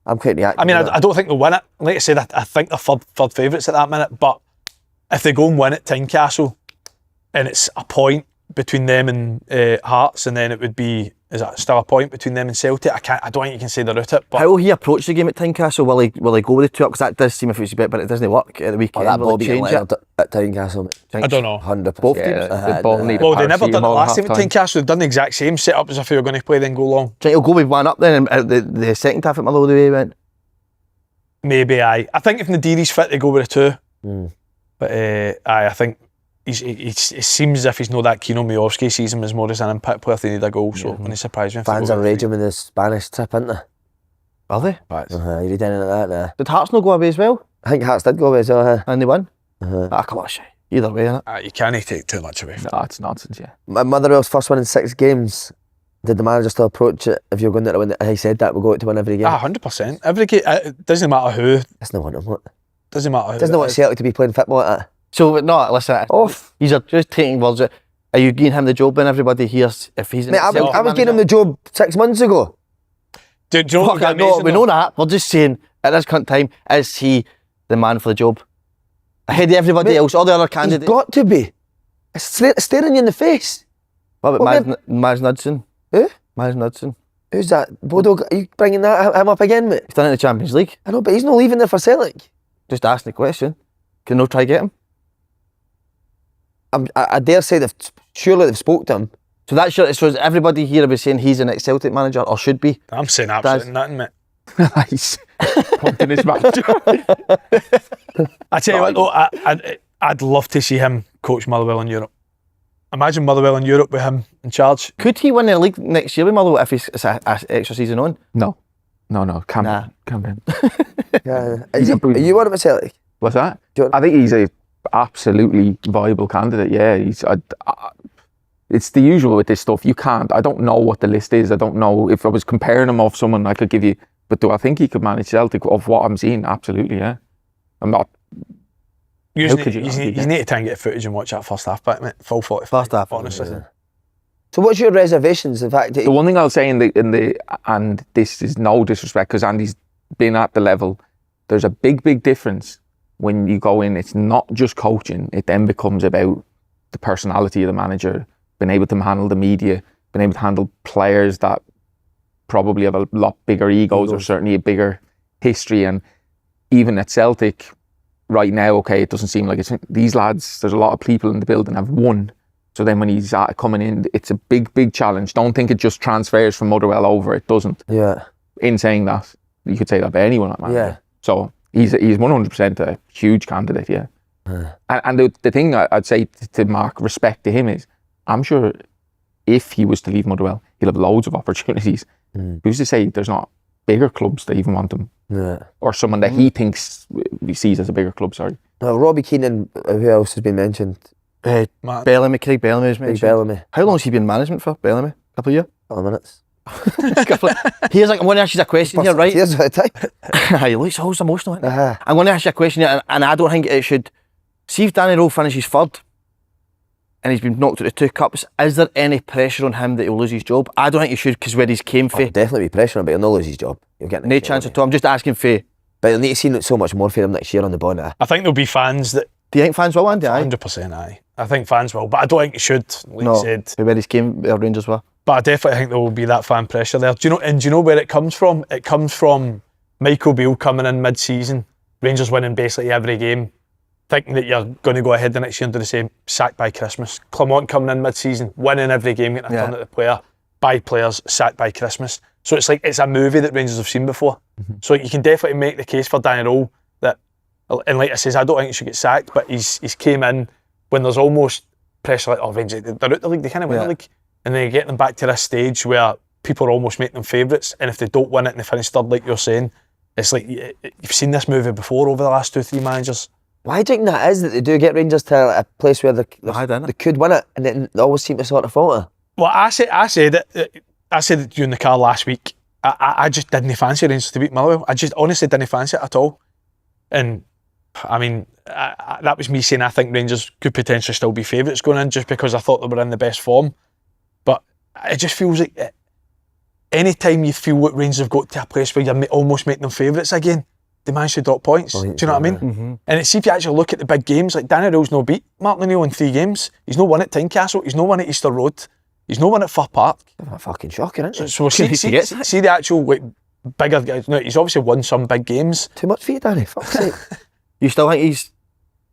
I'm quite reactive. I mean, I don't think they'll win it. Like I said, I think they're third favourites at that minute, but if they go and win at Tynecastle and it's a point between them and Hearts, and then it would be, is that still a point between them and Celtic? I don't think you can say they're at it. But how will he approach the game at Tynecastle? Will he go with the 2 up? Because that does seem if it's a bit, but it doesn't work at the weekend. That ball will change it at Tynecastle. I don't know. 100%. Both teams. Well, they never done it last time at Tynecastle. They've done the exact same setup as if they were going to play then go long. Do you think he'll go with 1 up then and the second half at Motherwell the way he went? Maybe, aye. I think if Nadiri's fit, they go with a 2. But I think it seems as if he's not that keen on Miovski. Sees him as more as an impact player if they need a goal. So when he surprised me. Fans are raging with the Spanish trip, aren't they? Are they? You read anything like that now? Did Hearts not go away as well? I think Hearts did go away as well. And they won? Come on, either way, innit? You can't take too much away from No, it's nonsense, yeah. Motherwell's first win in 6 games. Did the manager still approach it? If you're going there to win, he said that we'll go out to win every game. 100%. Every game, it doesn't matter who. That's not what I'm what. Doesn't matter who. Doesn't want Celtic to be playing football like that. So, no, listen, these are just taking words. Are you giving him the job when everybody hears if he's... Mate, I was giving him the job 6 months ago. Do you know what amazing, we know that. We're just saying, at this current time, is he the man for the job? Ahead of everybody else, all the other candidates. He's got to be. It's staring you in the face. What about Maz Knudsen? Who? Maz Knudsen. Who's that? Bodo, are you bringing him up again, mate? He's done it in the Champions League. I know, but he's not leaving there for Celtic. Just asking the question. Can no try get him? I dare say surely they've spoke to him. So that's so everybody here will be saying he's an ex-Celtic manager, or should be? I'm saying absolutely nothing, mate. Nice. Pointing his manager. I tell you what, though, I'd love to see him coach Motherwell in Europe. Imagine Motherwell in Europe with him in charge. Could he win the league next year with Motherwell if it's an extra season on? No. Calm down. Yeah. Are you one of Celtic? What's that? I think he's a absolutely viable candidate. Yeah, it's the usual with this stuff. I don't know what the list is. I don't know if I was comparing him off someone I could give you. But do I think he could manage Celtic of what I'm seeing? Absolutely, yeah. I'm not. You need to try and get footage and watch that first half back, mate. Full 45. First half, honestly. Yeah. So what's your reservations? The fact that the one thing I'll say and this is no disrespect because Andy's been at the level. There's a big difference when you go in. It's not just coaching. It then becomes about the personality of the manager, being able to handle the media, being able to handle players that probably have a lot bigger egos or certainly a bigger history. And even at Celtic right now, okay, it doesn't seem like it's these lads. There's a lot of people in the building have won. So then when he's coming in, it's a big challenge. Don't think it just transfers from Motherwell over. It doesn't. Yeah. In saying that, you could say that about anyone at manager. Yeah. So he's 100% a huge candidate, yeah. And the thing I'd say to Mark, respect to him is, I'm sure if he was to leave Motherwell, he'll have loads of opportunities. Who's to say there's not bigger clubs that even want him? Yeah. Or someone that he thinks he sees as a bigger club, sorry. No, Robbie Keane and who else has been mentioned? Craig Bellamy was mentioned. Bellamy. How long has he been in management for, Bellamy? A couple of years? Couple of minutes. Here's I'm going to ask you a question here, right? Here's the time. He looks always emotional. I'm going to ask you a question here, and I don't think it should. See if Danny Rohl finishes third and he's been knocked out of 2 cups, is there any pressure on him that he'll lose his job? I don't think he should, because where he's came from. Definitely be pressure on him, but he'll not lose his job. He'll get no chance at all. I'm just asking for. But he'll need to see so much more for him next year on the ball. I think there'll be fans that Do you think fans will, Andy? 100% aye. I think fans will, but I don't think it should, like you said. Where his game, where Rangers were. But I definitely think there will be that fan pressure there. Do you know where it comes from? It comes from Michael Beale coming in mid-season, Rangers winning basically every game, thinking that you're going to go ahead the next year and do the same, sacked by Christmas. Clement coming in mid-season, winning every game, getting a turn at the player, by players, sacked by Christmas. So it's like, it's a movie that Rangers have seen before. So you can definitely make the case for Darren O'Dea that, and like I says, I don't think he should get sacked, but he's came in when there's almost pressure like, oh, Rangers, they're out the league, they can't win the league. And then you get them back to this stage where people are almost making them favourites, and if they don't win it and they finish third, like you're saying, it's like, you've seen this movie before over the last 2-3 managers. Why do you think that is, that they do get Rangers to a place where they could win it, and then they always seem to sort of falter? Well, I said it during the car last week. I just didn't fancy Rangers to beat Motherwell. I just honestly didn't fancy it at all. And I mean, that was me saying I think Rangers could potentially still be favourites going in, just because I thought they were in the best form. But it just feels like any time you feel that Rangers have got to a place where you're almost making them favourites again, they manage to drop points. Do you know what I mean? Mm-hmm. And see, if you actually look at the big games, like Darren O'Dea's no beat Marin O'Neill in 3 games. He's no won at Tynecastle. He's no won at Easter Road. He's no won at Fir Park. That's fucking shocking, isn't it? So see the actual bigger guys. No, he's obviously won some big games. Too much for you, Danny. Fuck's sake. You still think he's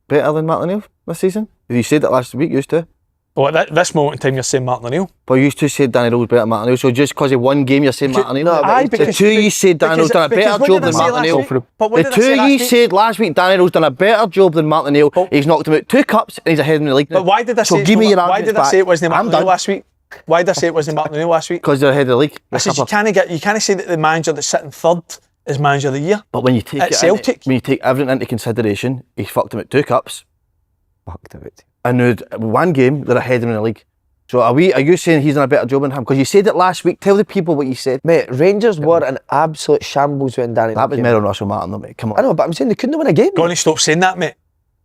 better than Marin O'Neill this season? You said that last week, you used to. Well, at this moment in time, you're saying Marin O'Neill. But you used to say Darren O'Dea's better than Marin O'Neill, so just because he won game, you're saying Marin O'Neill? No, aye, the two you said Darren O'Dea's done a better job than Marin O'Neill. The two you said last week, Darren O'Dea's done a better job than Marin O'Neill. He's knocked him out 2 cups and he's ahead in the league now. But why did I say it wasn't Marin O'Neill last week? Why did I say it wasn't Marin O'Neill last week? Because they're ahead of the league. I said you can't say that the manager that's sitting third is manager of the year. But when you take at Celtic, when you take everything into consideration, he's fucked him at 2 cups. Fucked him out. And now 1 game, they're ahead of him in the league. So are you saying he's done a better job than him? Because you said it last week. Tell the people what you said. Mate, Rangers were an absolute shambles when Danny. That was Mirren Russell Martin though, mate. Come on. I know, but I'm saying they couldn't win a game. Go on and stop saying that, mate.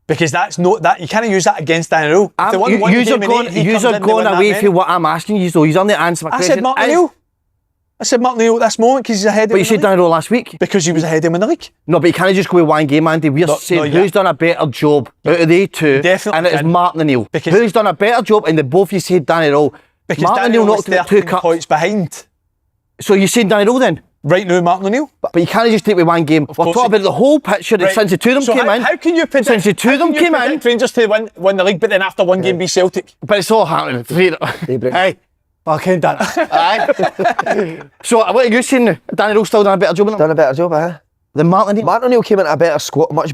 Because that's not that you can't use that against Darren O'Dea. You're going away from what I'm asking you, so he's on the answer my question. I said Marin O'Neill at this moment because he's ahead of him. But you said Darren O'Dea last week. Because he was ahead of him in the league. No, but you can't just go with 1 game, Andy. We're saying who's done a better job out of the 2, and it is Marin O'Neill. Who's done a better job, and the both you said Darren O'Dea. Because Marin O'Neill knocked him 2 cups. Points behind. So you're saying Darren O'Dea then? Right now, Marin O'Neill. But you can't just take with 1 game. We're talking about the whole picture since the 2 of them came in. How can you predict since the 2 of them came in? Rangers to win the league, but then after 1 game be Celtic? But it's all happening. Hey, fucking done it. Aye. So what are you saying now? Darren O'Dea's still done a better job than him? Done a better job, Then Marin O'Neill? Marin O'Neill came in a better squad, much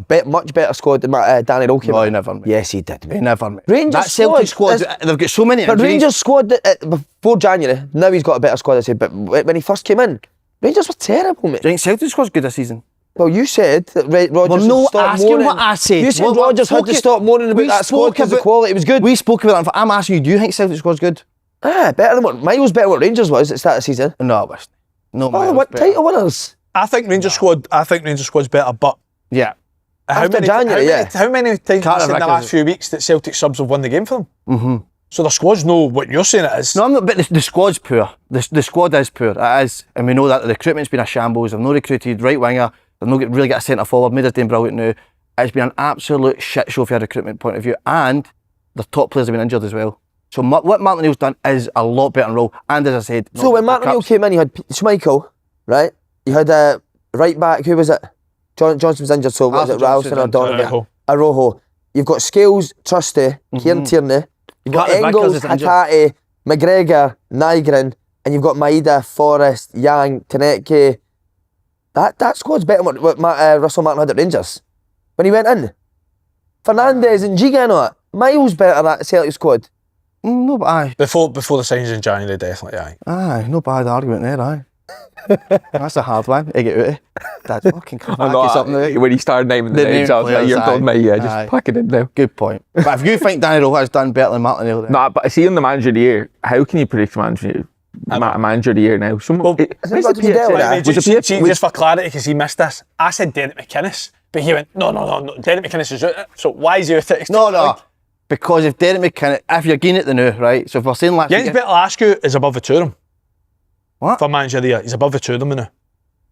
better squad than Darren O'Dea came in. No, he never, mate. Yes, he did, mate. He never, mate. Rangers that Celtic squad, they've got so many injuries. But Rangers squad, before January, now he's got a better squad, I said, but when he first came in, Rangers were terrible, mate. Do you think Celtic squad's good this season? Well, you said that Rodgers should stop mourning. What I said. You said Rodgers had to stop mourning about that squad because the quality was good. We spoke about that. I'm asking you, do you think Celtic squad's good? Better than what Miles, better than what Rangers was at the start of the season. No, it wasn't. No, what title winners? I think Rangers squad's better, but yeah. How many times in the last few weeks that Celtic subs have won the game for them? Mm-hmm. So the squad's no what you're saying it is. No, I'm not, but the squad's poor. The squad is poor. It is. And we know that the recruitment's been a shambles. They've not recruited right winger. They've not really got a centre forward. Made us doing brilliant now. It's been an absolute shit show from a recruitment point of view. And the top players have been injured as well. So what Marin O'Neill's done is a lot better than Rohl. And as I said... So when Marin O'Neill came in, you had Schmeichel, right? You had a right back, who was it? Johnson was injured, so was it Ralston or Donovan? Rohl. You've got Scales, Trusty, Kieran Tierney. You've got Engels, Hatate, McGregor, Nygren, and you've got Maeda, Forrest, Yang, Taneke. That squad's better than what Russell Martin had at Rangers when he went in. Fernandez and Giga and all that. Miles better than that Celtic squad. No, but aye. Before the signings in January, definitely aye. Aye, no bad argument there, aye. That's a hard one. I get out of That's fucking something. When he started naming the names, I was like, you're done, mate. Yeah, just pack it in now. Good point. But if you think Darren O'Dea has done better than Marin O'Neill, then... Nah, but I see in the manager of the year, how can you predict manager of the year now? Just for clarity, because he missed this, I said Derek McInnes, but he went, no, Derek McInnes is out. So why is he out it? No. Because if Derek McInnes, if you're getting it the now, right? So if we're saying last Jens Bertlascu is above the 2 of them. What? For manager of the year, he's above the 2 of them now.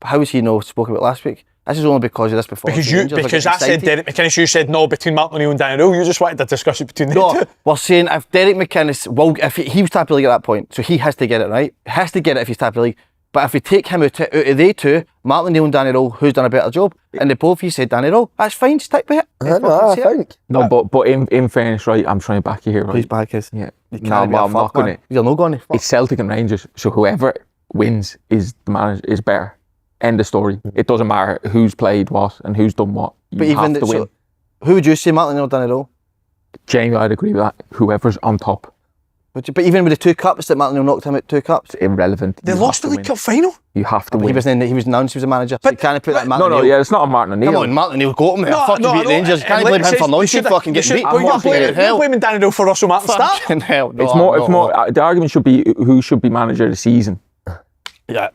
How was he spoke about last week? This is only because of this performance. Because I said Derek McInnes, you said no between Martin O'Neill and Darren O'Dea. You just wanted to discuss it between the two. We're saying if Derek McInnes, if he was top of the league at that point, so he has to get it right. He has to get it if he's top of the league. But if we take him out of they two, Martin O'Neill and Danny Rohl, who's done a better job? And they both, you said Danny Rohl. That's fine, stick with it. I think. No, but in fairness, right, I'm trying to back you here, right? Please back us. Yeah. No, I'm not going to. You're not going to. It's Celtic and Rangers, so whoever wins is the manager, is better. End of story. It doesn't matter who's played what and who's done what. You have to win. Who would you say, Martin O'Neill or Danny Rohl? Jamie, I'd agree with that. Whoever's on top. But even with the 2 cups that Martin O'Neill knocked him out 2 cups, it's irrelevant. They lost the League Cup final. You have to win. He was announced he was a manager. So you can't put that Martin O'Neill. No, yeah, it's not a Martin O'Neill. Come on, Martin O'Neill, go to me. Fucking beat Rangers. You can't blame him for nothing. Fucking getting beat. You're blaming Danny Rohl for Russell Martin's start. Fucking hell. No, it's more. The argument should be who should be manager of the season. Yeah.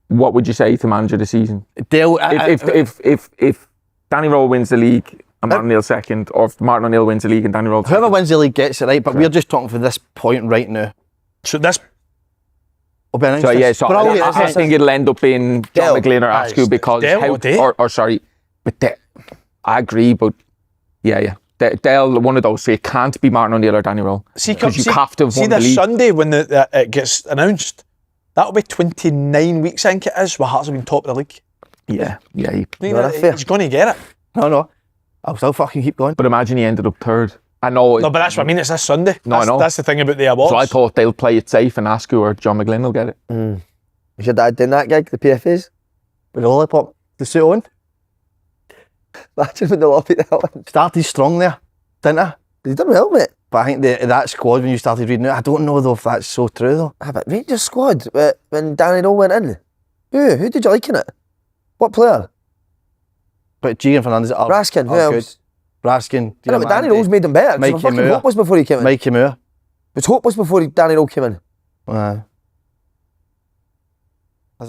What would you say to manager of the season? If Danny Rohl wins the league and Martin O'Neill second, or if Martin O'Neill wins the league and Danny Rohl whoever wins the league gets it right, but we're just talking for this point right now. So this... I think it'll end up being John McGlynn or Askew because I agree, but yeah. Dale, one of those, so it can't be Martin O'Neill or Danny Rohl. Because you have to have won the league. See, this Sunday when it gets announced, that'll be 29 weeks, I think it is, where Hearts have been top of the league. Yeah. He's going to get it. No. I'll still fucking keep going. But imagine he ended up third. I know. No, but that's what I mean, it's this Sunday. I know. That's the thing about the awards. So I thought they'll play it safe and Askew or John McGlynn will get it. Was your dad doing that gig, the PFAs? With the lollipop, the suit on? Imagine when the lobby started strong there, didn't I? He's done well, mate. But I think that squad, when you started reading it, I don't know though if that's so true though. But Rangers squad, when Danny Rohl went in, who did you like in it? What player? But Gian Fernandez are Raskin, who else? Raskin. But Danny Rohl's made them better. Mikey fucking Moore. hopeless before he came in. Mikey Moore. It was hopeless before Danny Rohl came in. You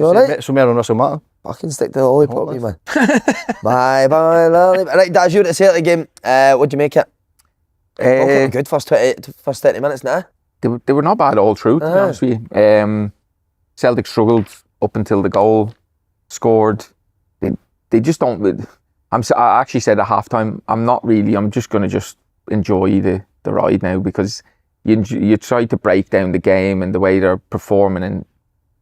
alright? So Mirren Russell Martin. Fucking stick to the lollipop, me, man. Bye, lollipop. Right, Daz, you were at the Celtic game. What'd you make it? Good first 30 minutes now. They were not bad all through, to be honest with you. Celtic struggled up until the goal, scored. They just don't... I actually said at half-time, I'm just going to enjoy the ride now, because you try to break down the game and the way they're performing, and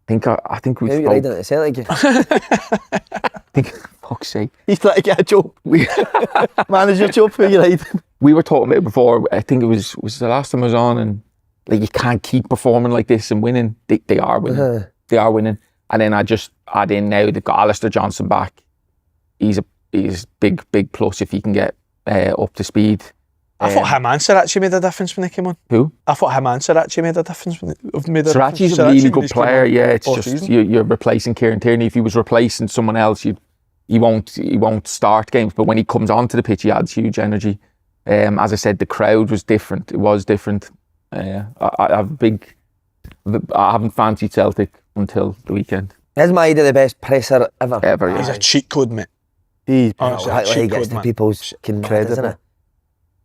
I think we spoke... Maybe you're riding at the Celtic game. I think, fuck's sake. He's trying to get a job. Manager job, who are you riding? We were talking about it before, I think it was the last time I was on, and like, you can't keep performing like this and winning. They are winning. They are winning. And then I just add in now, they've got Alistair Johnson back. He's big plus if he can get up to speed. I thought him and Sriracha made a difference when they came on. Who? I thought him and Sriracha made a difference Sriracha's a really good player, yeah. It's just you're replacing Kieran Tierney. If he was replacing someone else, he won't start games, but when he comes onto the pitch, he adds huge energy. As I said, the crowd was different. It was different. I haven't fancied Celtic until the weekend. Is Maeda the best presser ever? He's a cheat code, mate. He gets to people's credit, isn't it?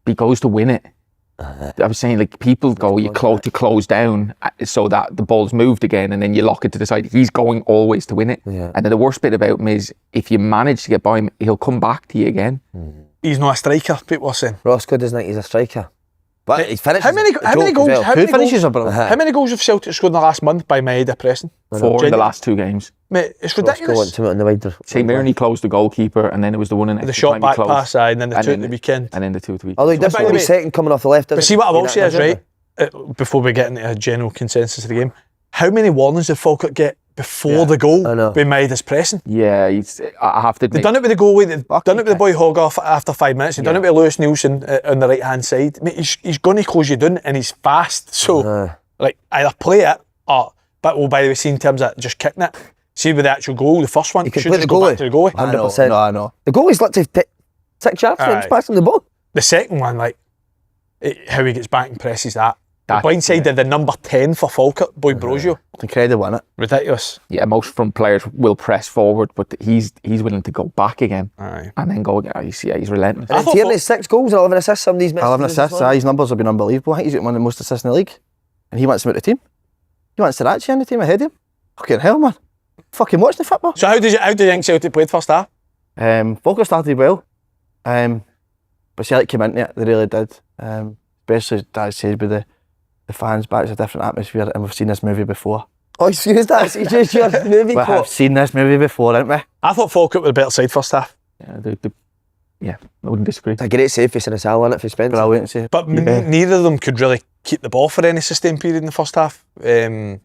He goes to win it. I was saying, like, people go, you close down so that the ball's moved again, and then you lock it to the side. He's going always to win it. Yeah. And then the worst bit about him is, if you manage to get by him, he'll come back to you again. He's not a striker, people are saying. Roscoe doesn't think he's a striker. But he's finished. How many goals have Celtic scored in the last month by Maeda pressing? 4 in the last 2 games. Mate, it's ridiculous. St Mirren, he closed the goalkeeper, and then it was the one in the shot back pass side, and then the 2 at the weekend. And then the 2 at the weekend. Although he did be second coming off the left. But see what I will say is, right, before we get into a general consensus of the game, how many warnings did Falkirk get before the goal with Maeda's pressing? Yeah, I have to admit. They've done it with the goalie, they've done it with the boy Hogarth after 5 minutes, they've done it with Lewis Nielsen on the right hand side. Mate, he's going to close you down, and he's fast, so like, either play it or, by the way, see, in terms of just kicking it, see with the actual goal, the first one, you can play the goalie. 100%. I know. The goalie's literally 6 yards from him, passing the ball. The second one, like, how he gets back and presses that. The blindside of the number 10 for Falkirk, boy Brosio. Incredible, isn't it? Ridiculous. Yeah, most front players will press forward, but he's willing to go back again. And then go again. He's relentless. And Tierney's 6 goals and 11 assists, some of these matches. 11 assists, his numbers have been unbelievable. I think he's got one of the most assists in the league. And he wants him out of the team. He wants Sriracha in the team ahead of him. Fucking hell, man. fucking watch the football. So how do you think Celtic played first half? Falkirk started well, but Celtic came into it, they really did. Especially, as Dad said, with the fans back, it's a different atmosphere, and we've seen this movie before. Oh, excuse that. It's just your movie We have seen this movie before, haven't we? I thought Falkirk were a better side first half. Yeah, I wouldn't disagree. It's a great save for Sinisal on it for Spence. Brilliant save. But neither of them could really keep the ball for any sustained period in the first half. And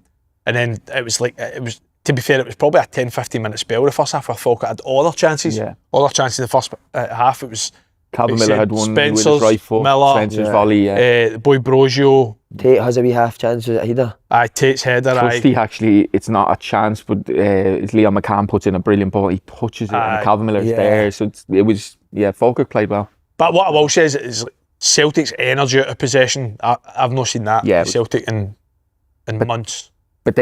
then it was, to be fair, it was probably a 10-15 minute spell the first half where Falkirk had all their chances. Yeah. All their chances in the first half. It was Calvin like Miller had one with his Spencer's, right foot, Miller, Spencer's volley. the boy Brogio. Tate has a wee half chance with a header. Tate's header. Trusty, actually, it's not a chance, but Liam McCann puts in a brilliant ball. He touches it, and Calvin Miller's there. So it was Falkirk played well. But what I will say is Celtic's energy out of possession. I've not seen that. Yeah, Celtic in months. But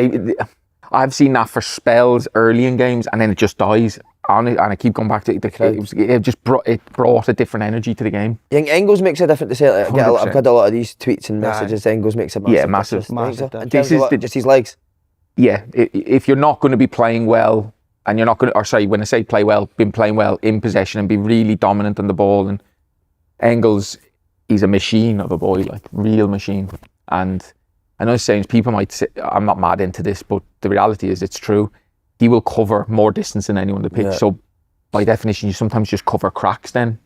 I've seen that for spells early in games, and then it just dies. And I keep going back to it. It brought a different energy to the game. You think Engels makes a difference to Celtic? I've got a lot of these tweets and messages. Engels makes a massive difference. massive. In terms of what, just his legs. Yeah, if you're not going to be playing well, and you're not going to, or sorry, when I say play well, been playing well in possession and be really dominant on the ball. And Engels, he's a machine of a boy, like real machine. And I know saying people might say, I'm not mad into this, but the reality is it's true. He will cover more distance than anyone on the pitch. Yeah. So by definition, you sometimes just cover cracks then.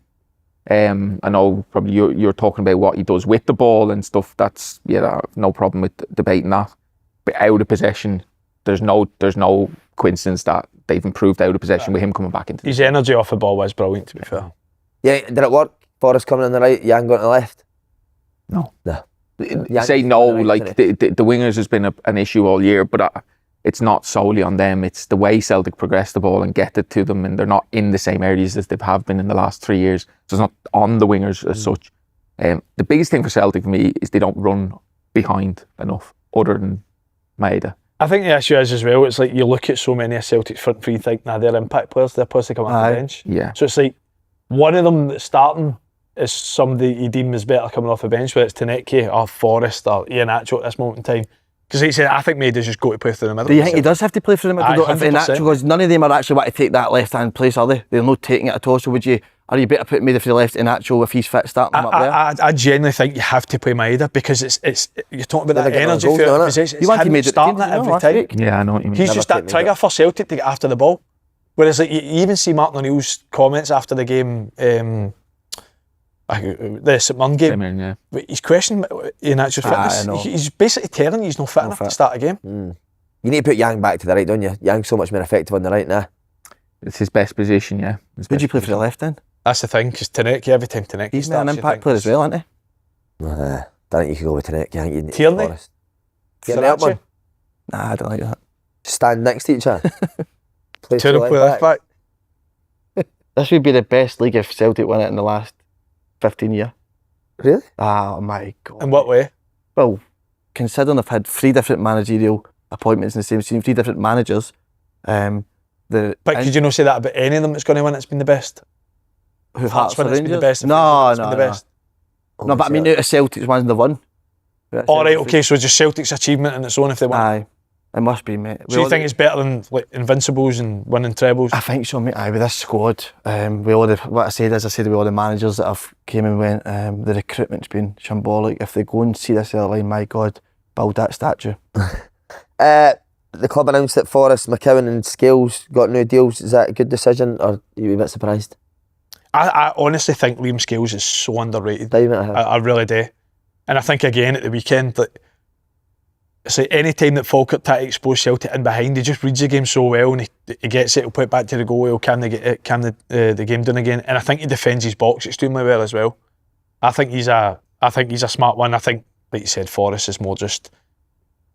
I know probably you're talking about what he does with the ball and stuff. That's, no problem with debating that. But out of possession, there's no coincidence that they've improved out of possession with him coming back into his energy off the ball was brilliant, to be fair. Yeah, did it work? Forrest coming on the right, Yang going to the left? No. Yang say no, right, like the wingers has been an issue all year, but it's not solely on them. It's the way Celtic progress the ball and get it to them, and they're not in the same areas as they have been in the last 3 years. So it's not on the wingers as such. The biggest thing for Celtic for me is they don't run behind enough, other than Maeda. I think the issue is as well, it's like you look at so many of Celtic's front three, think, they're impact players, they're supposed to come off the bench. Yeah. So it's like one of them that's starting is somebody you deem is better coming off the bench, whether it's Taneke or Forrest or Ian Atcho at this moment in time. Because he said, I think Maeda's just got to play through the middle. Do you think he does have to play through the middle? 100%. Because none of them are actually want to take that left-hand place, are they? They're not taking it at all. So are you better putting Maeda for the left and Atcho if he's fit starting him up there? I genuinely think you have to play Maeda because it's you're talking about that energy for possession. You want to make starting it every time. Yeah, I know what you mean. He's just that trigger for Celtic to get after the ball. Whereas like you even see Marin O'Neill's comments after the game, the St Mirren game. He's questioning Ian Atcho's fitness. He's basically telling you he's not fit enough to start a game. You need to put Yang back to the right, don't you? Yang's so much more effective on the right now. It's his best position, yeah. Who'd you play for the left then? That's the thing, because Taneke, every time Taneke he's starts, an impact player as well, isn't he? I don't think you could go with Taneke. I think you need Tierney? Forrest. Tierney up one. Nah, I don't like that. Stand next to each other. Play Turn up with left back. This would be the best league if Celtic won it in the last 15 years. Really? Oh my God. In what way? Well, considering they've had 3 different managerial appointments in the same season, 3 different managers. But could you not say that about any of them that's going to win it's been the best? Who Hearts when it's been the best? No. The best. No, but I mean, out of Celtic's ones they've won. Alright, okay, so just Celtic's achievement in its own if they win. Aye, it must be, mate. So you think it's better than like Invincibles and winning trebles? I think so, mate. Aye, with this squad, with all the, what I said with all the managers that have came and went, the recruitment's been shambolic. If they go and see this other line, my God, build that statue. The club announced that Forrest, McCowan and Scales got new deals. Is that a good decision, or are you a bit surprised? I honestly think Liam Scales is so underrated. I really do. And I think again at the weekend, like, it's like any time that Falkirk try to expose Celtic in behind, he just reads the game so well, and he gets it, he'll put it back to the goal, he'll calm the game down again. And I think he defends his box extremely well as well. I think he's a smart one. I think, like you said, Forrest is more just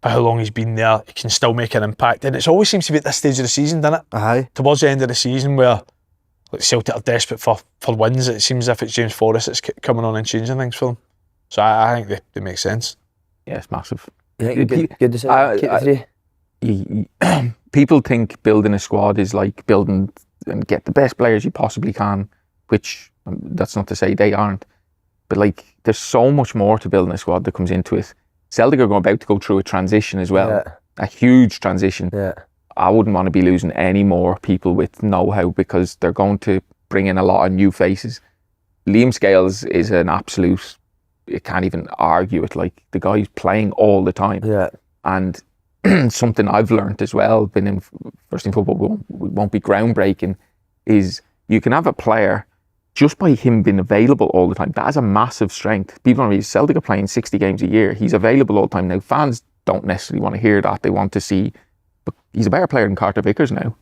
for how long he's been there, he can still make an impact. And it always seems to be at this stage of the season, doesn't it? Aye. Towards the end of the season where like Celtic are desperate for wins, it seems as if it's James Forrest that's coming on and changing things for them. So I think they make sense. Yeah, it's massive. You think good decision? Keep the 3? People think building a squad is like building and get the best players you possibly can, which that's not to say they aren't. But like, there's so much more to building a squad that comes into it. Celtic are about to go through a transition as well, a huge transition. Yeah. I wouldn't want to be losing any more people with know-how, because they're going to bring in a lot of new faces. Liam Scales is an absolute, you can't even argue it. Like, the guy's playing all the time. Yeah. And something I've learned as well, been in first team football, won't be groundbreaking, is you can have a player just by him being available all the time. That is a massive strength. People don't realize Celtic are playing 60 games a year. He's available all the time. Now, fans don't necessarily want to hear that. They want to see, but he's a better player than Carter Vickers now.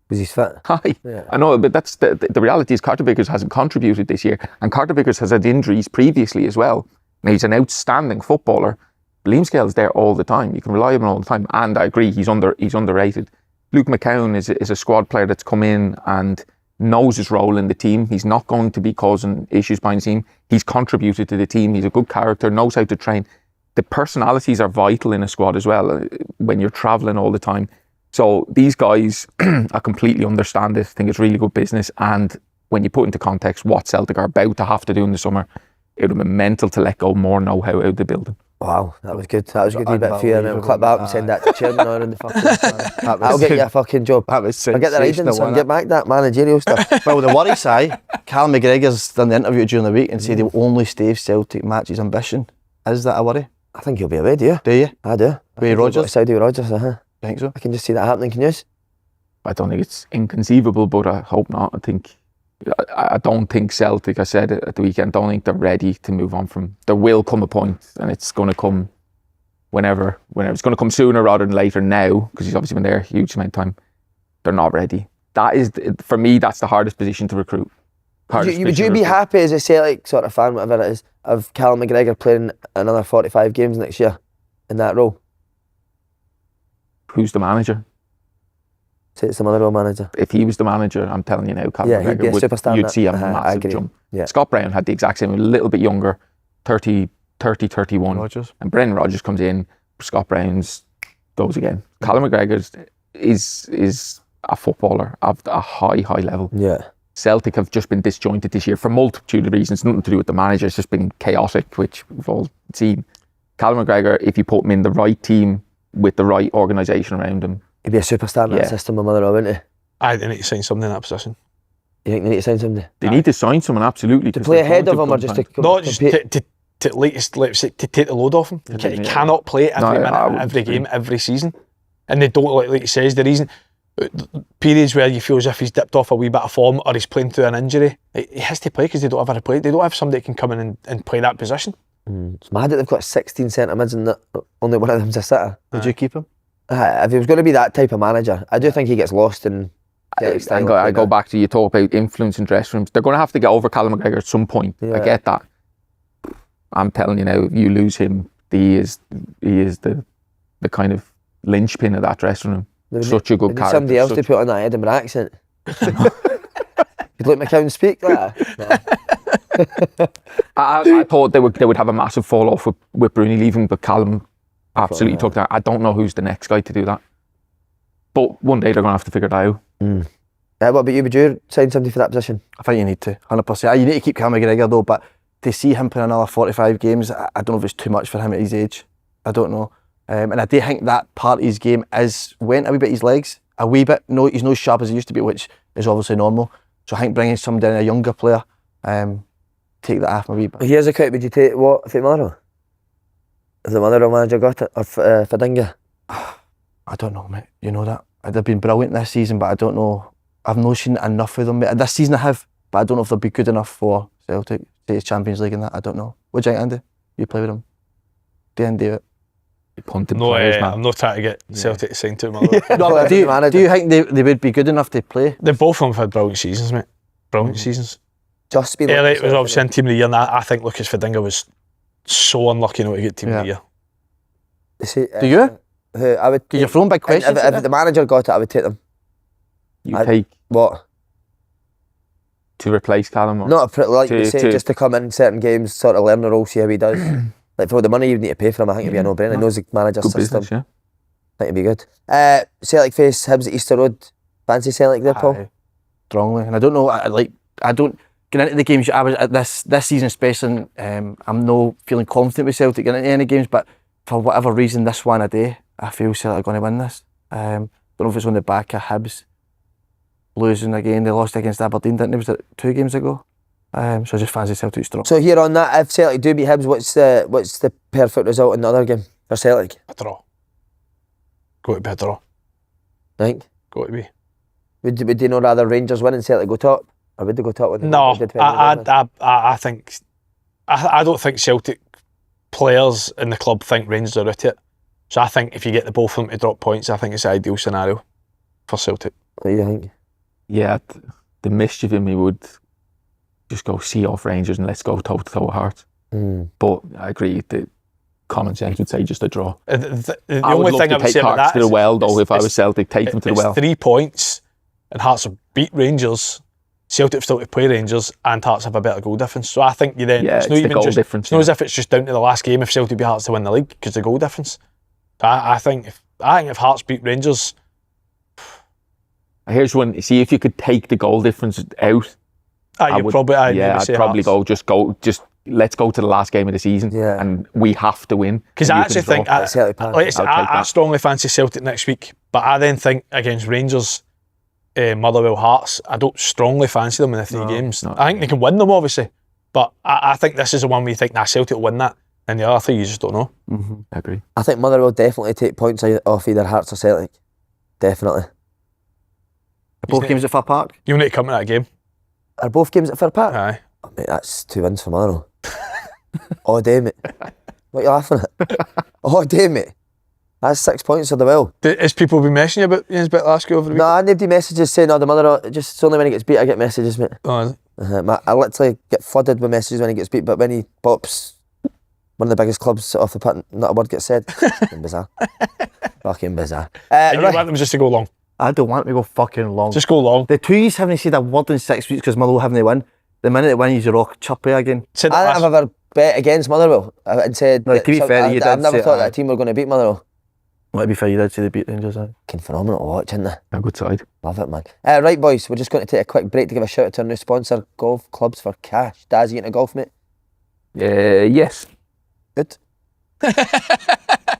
Because he's fit. Hi. Yeah. I know, but that's the reality is Carter Vickers hasn't contributed this year, and Carter Vickers has had injuries previously as well. Now, he's an outstanding footballer. Liam Scales there all the time. You can rely on him all the time, and I agree, he's underrated. Luke McCown is a squad player that's come in and knows his role in the team. He's not going to be causing issues behind the team. He's contributed to the team. He's a good character, knows how to train. The personalities are vital in a squad as well when you're travelling all the time. So these guys, I completely understand it. I think it's really good business. And when you put into context what Celtic are about to have to do in the summer, it would have been mental to let go more know-how out of the building. Wow, that was good. That was a good bit of fear. We'll clip that up and send that to chairman or in the fucking. I'll get you a fucking job. That was I'll get the riding, so I can get back that managerial stuff. Well, the worry side, Callum McGregor's done the interview during the week and said he'll only stay if Celtic match his ambition. Is that a worry? I think he'll be away, do you? Do you? I do. With Rodgers? Saudi with Rodgers, You think so? I can just see that happening, can you? I don't think it's inconceivable, but I hope not. I don't think Celtic, I said it at the weekend, don't think they're ready to move on from. There will come a point, and it's going to come whenever. It's going to come sooner rather than later now, because he's obviously been there a huge amount of time. They're not ready. That is, for me, that's the hardest position to recruit. Would you be happy as a Celtic sort of fan, whatever it is, of Callum McGregor playing another 45 games next year in that role? Who's the manager? Say it's the Motherwell manager. If he was the manager, I'm telling you now, Callum he'd be a superstar. You'd see a massive jump. Yeah. Scott Brown had the exact same, a little bit younger, 31. Rodgers. And Brendan Rodgers comes in, Scott Brown's goes again. Callum McGregor is a footballer of a high level. Yeah. Celtic have just been disjointed this year for a multitude of reasons, nothing to do with the manager, it's just been chaotic, which we've all seen. Callum McGregor, if you put him in the right team with the right organisation around him, he'd be a superstar in that system with Motherwell, wouldn't he? I think they need to sign somebody in that position. You think they need to sign somebody? They need to sign someone, absolutely. To play ahead of him, or just to Not just to take the load off him. He cannot play every minute, every game, every season. And they don't, like he says, the reason, periods where you feel as if he's dipped off a wee bit of form or he's playing through an injury, he has to play because they don't have a play. They don't have somebody that can come in and play that position. It's mad that they've got 16 centre mids and only one of them's a sitter. Would you keep him? If he was going to be that type of manager, I do think he gets lost in. I go back to, you talk about influence in dressing rooms. They're going to have to get over Callum McGregor at some point. Yeah. I get that. I'm telling you now, if you lose him, he is the kind of linchpin of that dressing room. Such a good character. Somebody else to put on that Edinburgh accent. You'd let McCown speak like that. I thought they would have a massive fall off with Bruni leaving, but Callum absolutely took that. I don't know who's the next guy to do that, but one day they're going to have to figure it out. What about you? Would you sign somebody for that position? I think you need to, 100%. You need to keep Callum McGregor though, but to see him playing another 45 games, I don't know if it's too much for him at his age. I don't know. And I do think that part of his game went a wee bit his legs. A wee bit. No, he's not as sharp as he used to be, which is obviously normal. So I think bringing somebody in, a younger player, take that off a wee bit. Here's a quick, would you take what for Motherwell? If the Motherwell manager got it? Or Fadinga? I don't know, mate. You know that. They've been brilliant this season, but I don't know. I've not seen enough of them. This season I have, but I don't know if they'll be good enough for Celtic, say it's Champions League and that. I don't know. What do you think, Andy? You play with them? Do it. No, I'm not trying to get Celtic to sign to him. No, do you think they would be good enough to play? They both of them have had brilliant seasons, mate. Brilliant seasons. Just be Elliot was obviously in Team of the Year, and I think Lucas Fadinga was so unlucky not to get Team of the Year. See, do you? I would. You're throwing big questions. If the manager got it, I would take them. You take what? To replace Callum? Not like you say, just to come in certain games, sort of learn the role, see how he does. Like for the money you need to pay for him, I think it'd be a no-brainer. He knows the manager's good system. Business, yeah. I think it'd be good. Celtic face Hibs at Easter Road. Fancy Celtic there, Paul? Strongly, and I don't know. I don't get into the games. I was this season especially. I'm no feeling confident with Celtic getting into any games, but for whatever reason, this one a day, I feel Celtic are going to win this. Don't know if it's on the back of Hibs losing again. They lost against Aberdeen, didn't they? Was it 2 games ago? So I just fancy Celtic strong. So here on that, if Celtic do beat Hibs, what's the perfect result in the other game for Celtic? A draw. Got to be a draw. Think? Got to be. Would you know rather Rangers win and Celtic go top? Or would they go top with them? No, I think... I don't think Celtic players in the club think Rangers are out it. So I think if you get the both of them to drop points, I think it's the ideal scenario for Celtic. What do you think? Yeah, the mischief in me would just go see off Rangers and let's go toe-to-toe with Hearts. But I agree that common sense would say just a draw. The I only would thing I love would to say take about Hearts that to the is well, though, if I was Celtic, take them to the well. 3 points and Hearts have beat Rangers. Celtic have still to play Rangers and Hearts have a better goal difference. So I think you then... Yeah, it's not the even goal just, difference. It's not as if it's just down to the last game if Celtic beat Hearts to win the league because the goal difference. I think if Hearts beat Rangers... Here's one. See, if you could take the goal difference out, I'd probably go. Just let's go to the last game of the season, and we have to win. Because I actually think I strongly fancy Celtic next week, but I then think against Rangers, Motherwell, Hearts, I don't strongly fancy them in the 3 games. I think they can win them, obviously, but I think this is the one where you think, Celtic will win that, and the other 3 you just don't know. I agree. I think Motherwell definitely take points off either Hearts or Celtic. Definitely. Both games at Fir Park? You need to come to that game. Are both games at Fir Park? Aye. Oh, mate, that's 2 wins for Motherwell. Oh, day, mate. What are you laughing at? Oh, day, mate. That's 6 points for the will. Has people been messaging you about Ian's bit last year over the week? Nah, nobody messages saying, the Motherwell, just it's only when he gets beat I get messages, mate. Oh, is it? I literally get flooded with messages when he gets beat, but when he pops one of the biggest clubs off the pit, not a word gets said. Fucking bizarre. Fucking bizarre. You want them just to go long? I don't want to go fucking long. Just go long. The 2's haven't said a word in 6 weeks because Motherwell haven't won. The minute they win, you're all chirpy again. I don't have ever bet against Motherwell and said... No, to be fair, you did. I've never thought that a team were going to beat Motherwell. Well, to be fair, you did say they beat Rangers. Phenomenal to watch, isn't they? A good side. Love it, man. Right, boys, we're just going to take a quick break to give a shout out to our new sponsor, Golf Clubs for Cash. Daz, you into golf, mate? Yes. Good.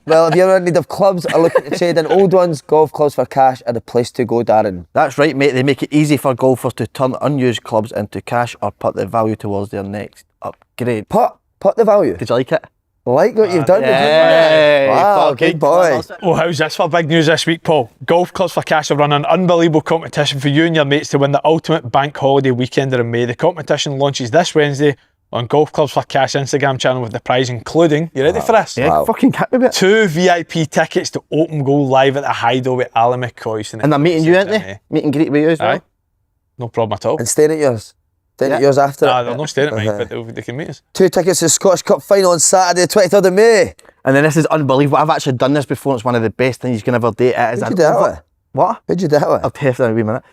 Well, if you're in need of clubs or looking to trade in old ones, Golf Clubs for Cash are the place to go, Darren. That's right, mate. They make it easy for golfers to turn unused clubs into cash or put the value towards their next upgrade. Put the value. Did you like it? Like what you've done, yeah. Wow, good boy. Oh, how's this for big news this week, Paul? Golf Clubs for Cash have run an unbelievable competition for you and your mates to win the ultimate bank holiday weekender in May. The competition launches this Wednesday on Golf Clubs for Cash Instagram channel with the prize including, you ready for this? Yeah, fucking kick me a bit. 2 VIP tickets to Open Goal live at the Hideout with Alan McCoy. And they're meeting you, aren't they? Meet and greet with you as well? Aye. No problem at all. And staying at yours. Staying at yours after Nah, it. they're not staying at mine, but they can meet us. 2 tickets to the Scottish Cup final on Saturday, 23rd of May. And then this is unbelievable. I've actually done this before. It's one of the best things you can ever do. It is Who'd you do that with? What? Who'd you do that with? I'll tell you in a wee minute.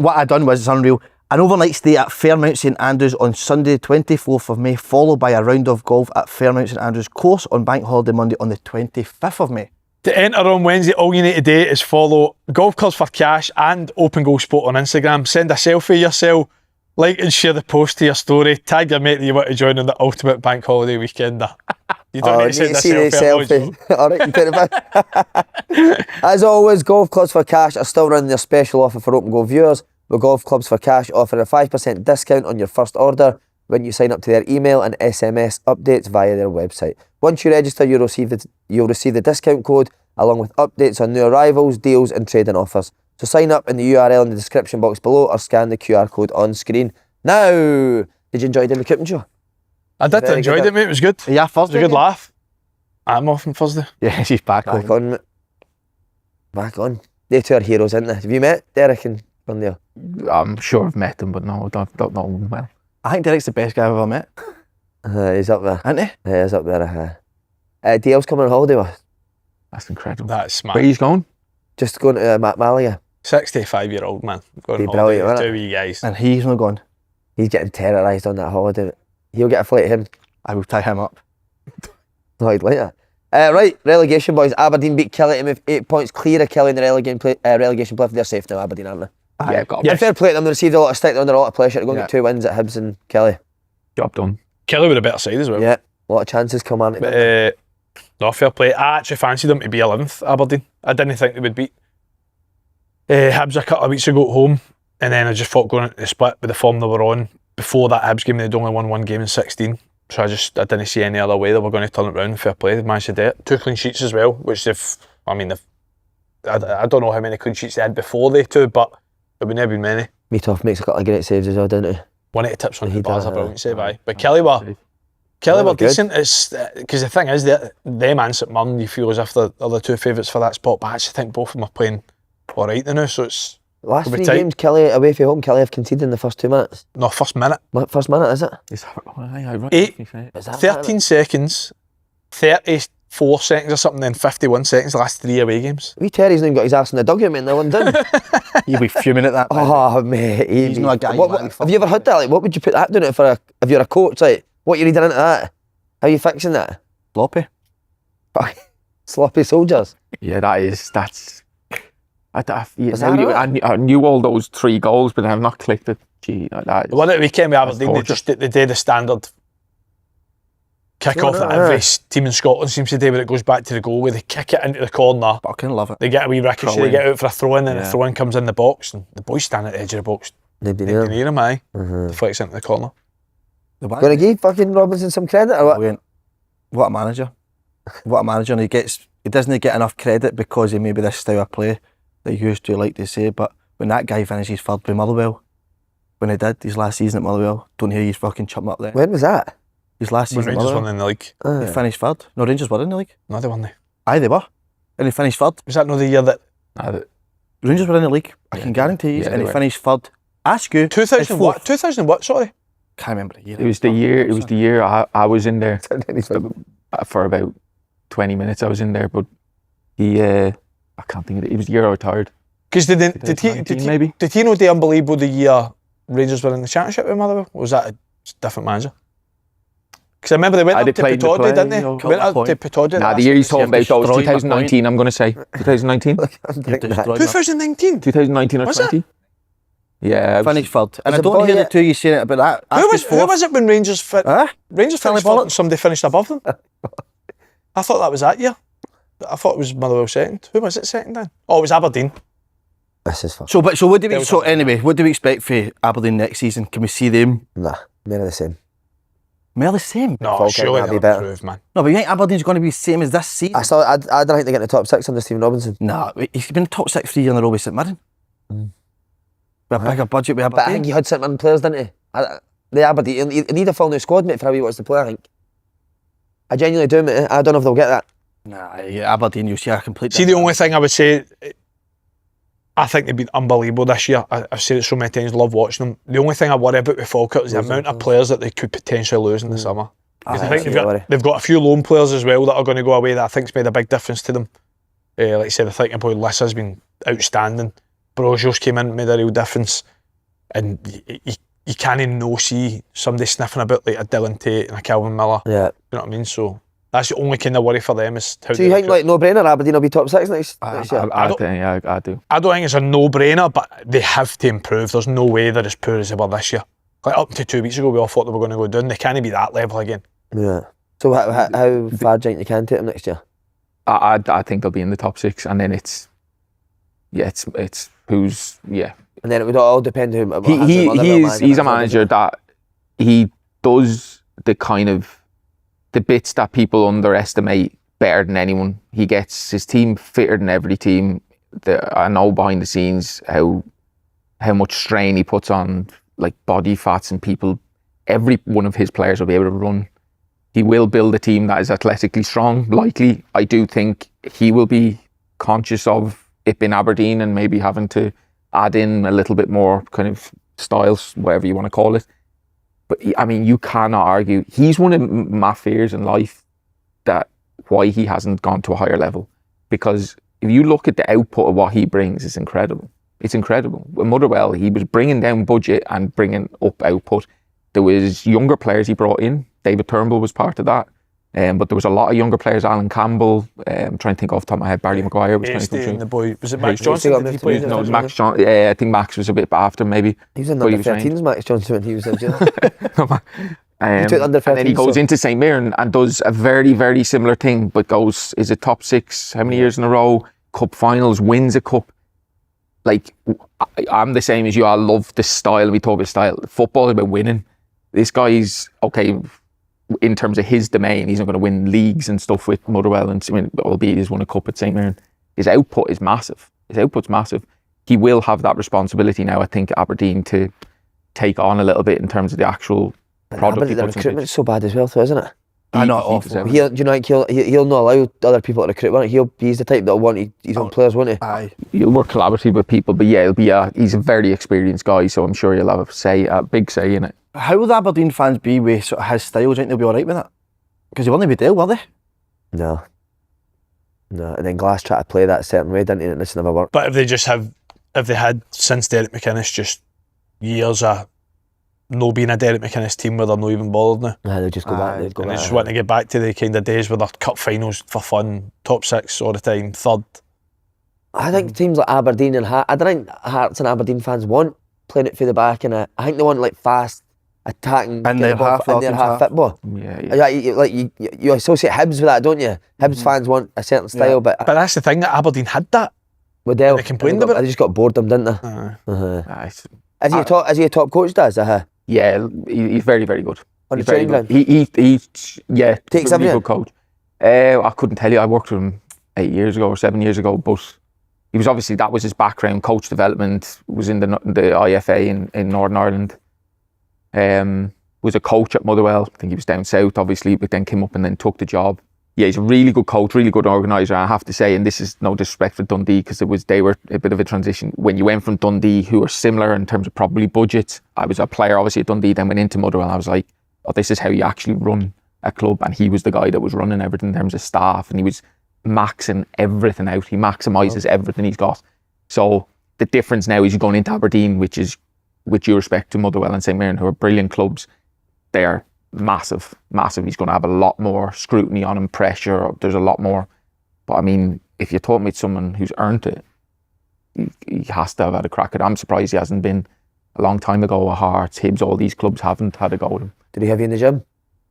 What I done was, it's unreal. An overnight stay at Fairmount St Andrews on Sunday 24th of May, followed by a round of golf at Fairmount St Andrews course on Bank Holiday Monday on the 25th of May. To enter on Wednesday, all you need to do is follow Golf Clubs for Cash and Open Goal Sport on Instagram. Send a selfie of yourself, like and share the post to your story, tag your mate that you want to join on the ultimate bank holiday weekender. You don't need to send a selfie. All right, you take it back. As always, Golf Clubs for Cash are still running their special offer for Open Goal viewers, with Golf Clubs for Cash offering a 5% discount on your first order when you sign up to their email and SMS updates via their website. Once you register, you'll receive the discount code along with updates on new arrivals, deals and trading offers. So sign up in the URL in the description box below or scan the QR code on screen. Now, did you enjoy doing the Cooping Show? I did enjoy it, mate. It was good. Yeah, Thursday. It was a good laugh. I'm off on Thursday. Yeah, she's back on. Mate. Back on. They 2 are heroes, aren't they? Have you met Derek and Dundee? I'm sure I've met them, but no, I don't know them well. I think Derek's the best guy I've ever met. He's up there. Isn't he? Yeah, he's up there. DL's coming on holiday with us. That's incredible. That's smart. Where he's going? Just going to Malaga. 65-year-old man. Going Be on holiday brilliant, with won't 2 wee guys. And he's not gone. He's getting terrorised on that holiday. He'll get a flight him. I will tie him up. No, I'd like that. Right, relegation boys. Aberdeen beat Killie to move 8 points clear of Killie in the relegation play. They're safe now, Aberdeen, aren't they? Yeah, got And fair play to them. They received a lot of stick. They're under a lot of pressure to go and get 2 wins at Hibs and Killie. job done. Killie with a better side as well. Yeah, a lot of chances come on. But, no, fair play. I actually fancied them to be 11th, Aberdeen. I didn't think they would beat Hibs a couple of weeks ago at home, and then I just thought going into the split with the form they were on before that Hibs game, they'd only won one game in 16. So I didn't see any other way they were going to turn it around. Fair play, they managed to do it. 2 clean sheets as well, which I don't know how many clean sheets they had before they two, but it would never been many. Meatoff makes a couple of great saves as well, didn't he? One of the tips on He the bars did, a brilliant save, aye. But Killie Killie were were good. decent. It's because the thing is that them and St Mirren, you feel as if they're the two favourites for that spot. But I actually think both of them are playing all right now. So it's Last it'll be 3 tight. games, Killie away from home, Killie have conceded in the first 2 minutes. No, first minute. First minute, is it? Eight. Is that 13 seconds, 34 seconds or something, then 51 seconds the last 3 away games. Wee Terry's not even got his ass in the dugout, mate, in the London. You'll be fuming at that. Oh, mate. He's not a guy you want to have you ever heard that? Like, what would you put that down it for if you're a coach? Like, what are you reading into that? How are you fixing that? Sloppy. Sloppy soldiers. Yeah, that's. Is that right? I knew all those 3 goals, but I've not clicked it. Gee, that. The one at the weekend with Aberdeen, they torture. just they did the standard kick-off that every team in Scotland seems to do, where it goes back to the goal, where they kick it into the corner. But I kind of love it. They get a wee ricochet, Throw they in. get out for a throw-in, and the Yeah. throw-in comes in the box, and the boys stand at the edge of the box. Nobody They knew. near him, aye. Deflects into the corner. Gonna give fucking Robinson some credit or what? Brilliant. What a manager. What a manager. And he doesn't get enough credit because he maybe this style of play that he used to like to say, but when that guy finishes third by Motherwell, when he did his last season at Motherwell, don't hear he's fucking chump up there. When was that? His last When season at Rangers Motherwell, won in the league. he finished third. No, Rangers were in the league. No, they won they. Aye, they were. And he finished third. Was that not the year that... Rangers were in the league. I can guarantee you. yeah, and they he were. finished third. Ask you. 2000 what? 2000 what, sorry? Can't remember the year. It was the year I was in there for about 20 minutes. I was in there, but he I can't think of it. It was the year I retired. Because did he maybe? did he know the unbelievable the year Rangers were in the championship with Motherwell? Or was that a different manager? Because I remember they went up to played the Pittodrie, play, didn't they? or- Went up to Pittodrie. Nah, the year he's talking about, that was destroyed my 2019, I'm going to say. 2019? 2019? 2019 or Was it? 20? Yeah. Finished third. And Was I it don't hear Boy- the two of you saying it about that. Who Ask was, who was it when Rangers Huh? Rangers Stanley finished third Bullock? and somebody finished above them? I thought that was that year. I thought it was Motherwell second. Who was it second then? Oh, it was Aberdeen. This is fucking... So what do we There was so a- anyway, what do we expect for Aberdeen next season? Can we see them Nah, men are the same. more the same? No, Falkirk surely might be they'll better. improve, man. No, but you think Aberdeen's going to be the same as this season? I don't think they get in the top 6 under Stephen Robinson. Nah, he's been top 6 3 years in a row with St Mirren. With a bigger budget with But I Aberdeen. think he had St Mirren players, didn't he? The Aberdeen, he need a full new squad, mate, for how he wants to play, I think. I genuinely do, mate. I don't know if they'll get that. Nah, yeah, Aberdeen, you'll see a complete... See, the only thing I would say, I think they've been unbelievable this year. I've said it so many times, love watching them. The only thing I worry about with Falkirk is the amount of players that they could potentially lose in the summer. 'Cause I think they've got a few loan players as well that are going to go away that I think's made a big difference to them. Like I said, I think your boy Liss has been outstanding. Brozios came in, made a real difference. And you can't no see somebody sniffing about like a Dylan Tate and a Calvin Miller. Yeah. You know what I mean? So that's the only kind of worry for them is how So you think, like, no-brainer, Aberdeen will be top 6 next year? I do. I don't think it's a no-brainer, but they have to improve. There's no way they're as poor as they were this year. Like up to 2 weeks ago, we all thought they were going to go down. They can't be that level again. Yeah. So how far do you think they can take them next year? I think they'll be in the top 6, and then it's who's And then it would all depend who... he's a manager that he does the kind of the bits that people underestimate better than anyone. He gets his team fitter than every team. I know behind the scenes how much strain he puts on like body fats and people. Every one of his players will be able to run. He will build a team that is athletically strong. Likely, I do think he will be conscious of it being Aberdeen and maybe having to add in a little bit more kind of styles, whatever you want to call it. But I mean, you cannot argue. He's one of my fears in life that why he hasn't gone to a higher level. Because if you look at the output of what he brings, it's incredible. It's incredible. With Motherwell, he was bringing down budget and bringing up output. There was younger players he brought in. David Turnbull was part of that. But there was a lot of younger players. Alan Campbell, I'm trying to think off the top of my head, Barry Maguire was trying to come And through. the boy, was it Max Hasty Johnson? got Did he moved to play Leeds, there? No, it as was well? Max John. Yeah, I think Max was a bit after maybe. He was in But he under was 13s, Max Johnson, when he was there. took under and then he 13s, goes so- into St Mirren and does a very, very similar thing, but goes, is it top 6? How many years in a row? Cup finals, wins a cup. like, I'm the same as you. I love the style. We talk about style. Football is about winning. This guy's, okay, in terms of his domain, he's not going to win leagues and stuff with Motherwell, and albeit he's won a cup at St Mirren. His output is massive. His output's massive. He will have that responsibility now, I think, at Aberdeen to take on a little bit in terms of the actual product. But the recruitment's so bad as well, though, isn't it? I know, awful. Do you know, like, he'll not allow other people to recruit, won't he? He's the type that'll want his own players, won't he? Aye. He'll work collaboratively with people, but yeah, he's a very experienced guy, so I'm sure he'll have a big say in it. How will the Aberdeen fans be with sort of his style? Do you think they'll be alright with it? Because they weren't with Dale, were they? No. And then Glass tried to play that certain way, didn't he? And this never worked. But if they had, since Derek McInnes, just years of no being a Derek McInnes team where they're not even bothered now. Nah, they'll just go back. They'd go And back. they just want to get back to the kind of days where they're cup finals for fun, top 6 all the time, third. I think teams like Aberdeen and Hearts, I don't think Hearts and Aberdeen fans want playing it through the back, and I think they want like fast, attacking, And get their the ball half, in their half half. football. Yeah. You associate Hibs with that, don't you? Hibs fans want a certain style, but But that's the thing, that Aberdeen had that. Waddell, they complained about it. They just got bored of them, didn't they? Nice. Is he a top coach, Daz? Yeah, he's very, very good. On the He's very training good. He's Takes really everything? good coach. I couldn't tell you. I worked with him 8 years ago or 7 years ago, but he was obviously, that was his background. Coach development, was in the IFA in Northern Ireland. Was a coach at Motherwell. I think he was down south, obviously, but then came up and then took the job. Yeah, he's a really good coach, really good organiser. I have to say, and this is no disrespect for Dundee, because they were a bit of a transition. When you went from Dundee, who are similar in terms of probably budgets, I was a player obviously at Dundee, then went into Motherwell. I was like, oh, this is how you actually run a club. And he was the guy that was running everything in terms of staff, and he was maxing everything out. He maximises everything he's got. So the difference now is you're going into Aberdeen, which is, with due respect to Motherwell and St Mirren, who are brilliant clubs, they are massive. He's going to have a lot more scrutiny on him, pressure. There's a lot more. But I mean, if you're talking about someone who's earned it, he has to have had a crack at it. I'm surprised he hasn't been a long time ago at Hearts, Hibs, all these clubs haven't had a go at him. Did he have you in the gym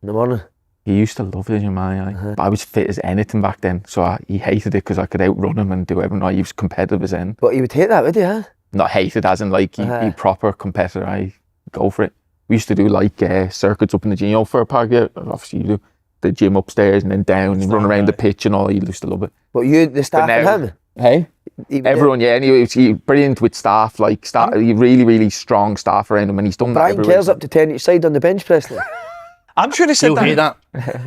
in the morning? He used to love it, man. I was fit as anything back then, so he hated it because I could outrun him and do everything. He was competitive as in. But he would hate that, would he? Huh? Not hated as in like he proper competitor. I go for it. We used to do like circuits up in the gym, for a park. Yeah, obviously you do the gym upstairs and then down and run around the pitch and all. He used to love it. But you, the staff and him? Hey? Everyone, yeah. And he brilliant with staff, like really, really strong staff around him, and he's done Brian that. Kerr's up to 10 each side on the bench press now. I'm sure he said He'll hate that.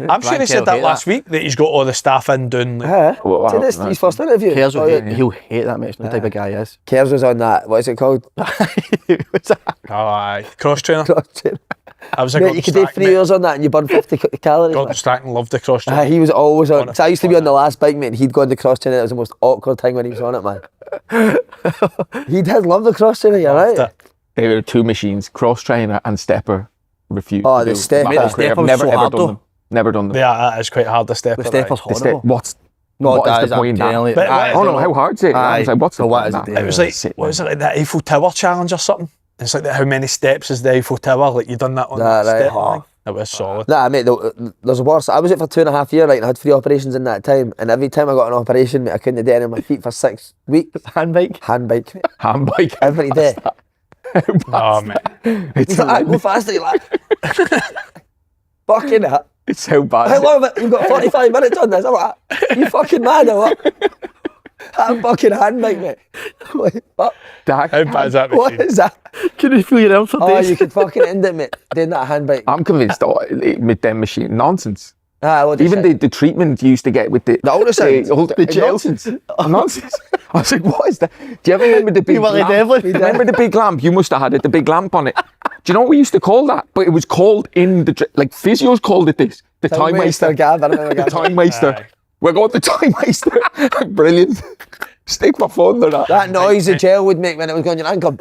I'm sure he said that last week, that he's got all the staff in doing. Like, See, this his first interview. Kerr's he'll hate that, mate. It's the type of guy he is. Kerr's was on that, what is it called? What's that? oh, aye. Cross trainer. I was like, Mate, you could do 3 years on that and you burn 50 calories. Gordon Strachan loved the cross trainer. He was always on. So I used to be on the last bike, mate, and he'd go on the cross trainer. It was the most awkward thing when he was on it, man. He did love the cross trainer, you're right. They were two machines, cross trainer and stepper. Refused. Oh, to the do. stepper. I've The stepper was never so ever hard done though. them. Never done them. Yeah, that is quite hard, the step. The stepper's horrible. What that is the point in that? genuinely- But- Aye, Oh no, how hard is it? I was like, what's the So what point is in it that? doing? It was like, what was it, like the Eiffel Tower challenge or something? It's like how many steps is the Eiffel Tower? Like you done that on that right. step. Oh. It was solid. Nah, mate, there's worse. I was it for 2.5 years, right, and I had 3 operations in that time. And every time I got an operation, mate, I couldn't do any on my feet for 6 weeks. Handbike. Handbike, mate. Handbike. Every day. Oh, man. It's He's like, go faster, you lad. Fucking hell. It's so bad. How long have it? You've got 45 minutes on this. I'm like, you fucking mad or what? That fucking handbike, mate. What? Dag. How bad is that What machine? is that? Can you feel your arm for Oh, days? you could fucking end it, mate. Doing that handbike. I'm convinced with them machine nonsense. What Even the treatment you used to get with the ultrasound? the nonsense. Nonsense. I was like, what is that? Do you ever remember the big You were like lamp? Devlin. Remember the big lamp? You must have had it, the big lamp on it. Do you know what we used to call that? But it was called in the like physios called it this. The time waster. Gav, I remember The Gav. time waster. Aye. We're going the time waster. Brilliant. Stick my phone to that. That noise the gel would make when it was going your ankle,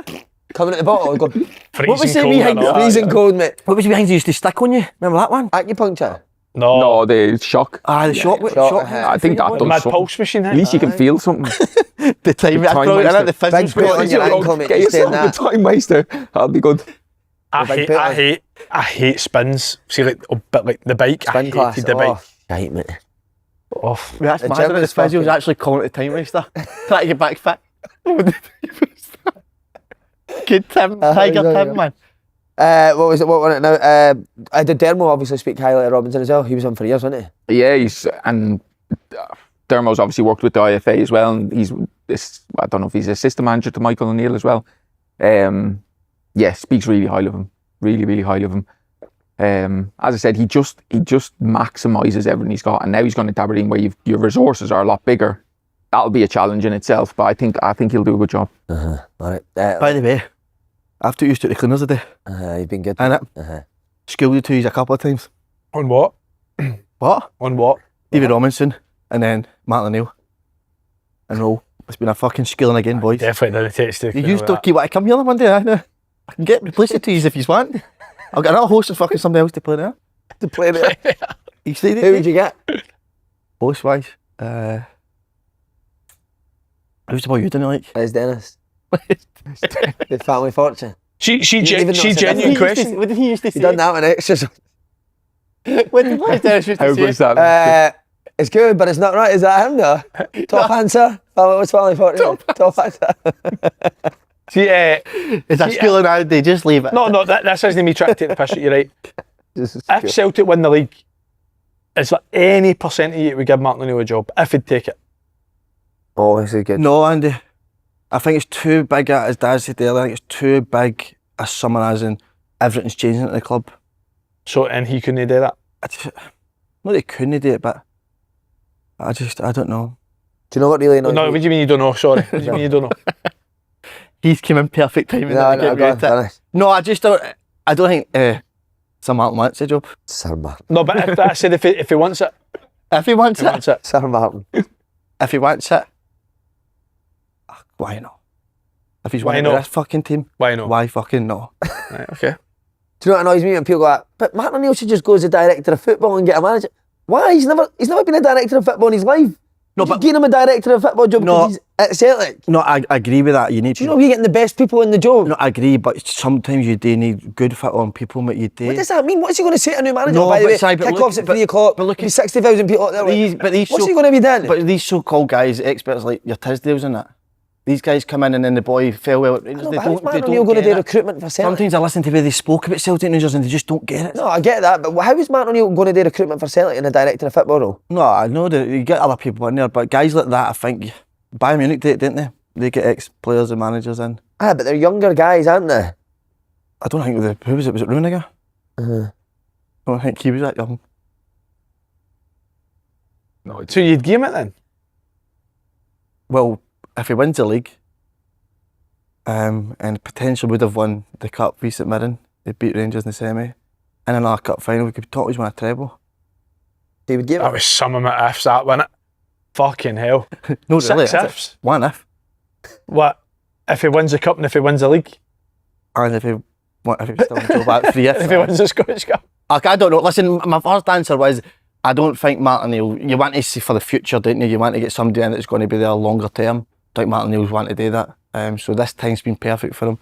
coming at the bottle, it would go What was Freezing it cold behind and all. freezing cold, mate. What was it behind you used to stick on you? Remember that one? Acupuncture. No. No, the shock. The shock. I think that The does mad something. pulse machine, At least you can feel something. The time. That's time probably waster. the Big physics. bit on your ankle, mate. Get Just saying yourself that. the time waster. That'll be good. I hate spins. See, like, but like the bike, I Spin hated class. the bike. Right, mate. Oh. That's The mad gym that the is physio's fucking- actually calling it the time waster. Trying to get back fit. Good Tim, Tiger Tim, man. What was it? What won it now? Did Dermo obviously speak highly of Robinson as well? He was on for years, wasn't he? Yeah, Dermo's obviously worked with the IFA as well, and I don't know if he's assistant manager to Michael O'Neill as well. Yeah, speaks really highly of him. Really, really highly of him. As I said, he just maximises everything he's got, and now he's gone into Aberdeen where your resources are a lot bigger. That'll be a challenge in itself, but I think he'll do a good job. All right. By the way, I've took used to the cleaners today. You've been good. Schooled you two a couple of times. On what? What? On what? David Robinson and then Marin O'Neill and Rohl. It's been a fucking schooling again, boys. Definitely didn't text the You used to keep what I come here one day, I can replace it to you if you want. I've got another host and fucking somebody else to play there. To play there. You see Who would you get? Host wise. Who's the boy you didn't like? It's Dennis. The family fortune. She even know it's a genuine different question. What did he used to say? You done that one extras. What did Dennis used How to say? good's that? It's good, but it's not right. Is that him though? Top answer. What's family fortune? Top answer. It's a schooling Andy, just leave it. No, that's isn't me trying to take the piss at you, right? If Celtic win the league, is there any percentage you would give Martin O'Neill a job if he'd take it? Oh, this is good. No, Andy. I think it's too big, as Dad said earlier, I think it's too big a summarising everything's changing at the club. So, and he couldn't do that? Not that he couldn't do it, but I don't know. Do you know what really annoys No, me? what do you mean you don't know? Sorry. What do you mean you don't know? He's come in perfect timing. No, go on, finish. No, I don't think Sir Martin wants a job. Sir Martin. No, but I said if he wants it. If he wants He wants it. Sir Martin. If he wants it, why not? If he's Why wanting not? this fucking team, Why not? why fucking no? Right, okay. Do you know what annoys me when people go like, but Martin O'Neill should just go as a director of football and get a manager? Why? He's never been a director of football in his life. No, Just but give him a director of football job because he's at Celtic. no, I agree with that. You need Do you know you're getting the best people in the job? No, I agree, but sometimes you do need good football people, but you do. What does that mean? What's he going to say to a new manager? No, By the but way, Si, but kick-offs look- at 3 o'clock, but look be at- 60,000 people out there. What's he going to be doing? But these so-called guys, experts like your Tisdales and that, these guys come in and then the boy fell well. I know, but how's Martin O'Neill going to do recruitment for Celtic? Sometimes I listen to where they spoke about Celtic Rangers and they just don't get it. No, I get that, but how is Martin O'Neill going to do recruitment for Celtic in a director of football role? No, I know that you get other people in there, but guys like that, I think, Bayern Munich did it, didn't they? They get ex-players and managers in. Ah, but they're younger guys, aren't they? I don't think who was it? Was it Runeger? I don't think he was that young. No, so you'd give him it then? Well, if he wins the league, and potentially would have won the cup v St Mirren, they beat Rangers in the semi, in another cup final, we could talk he's won a treble. He would give That it. was some of my ifs, that wasn't it? Fucking hell. No, Six really, is it? ifs. One if. What? If he wins the cup and if he wins the league? And if he still in job at 3 if. If he wins the Scottish Cup? I don't know. Listen, my first answer was, I don't think Martin O'Neill, you want to see for the future, don't you? You want to get somebody in that's going to be there longer term. I think Martin O'Neill's want to do that. So this time's been perfect for him.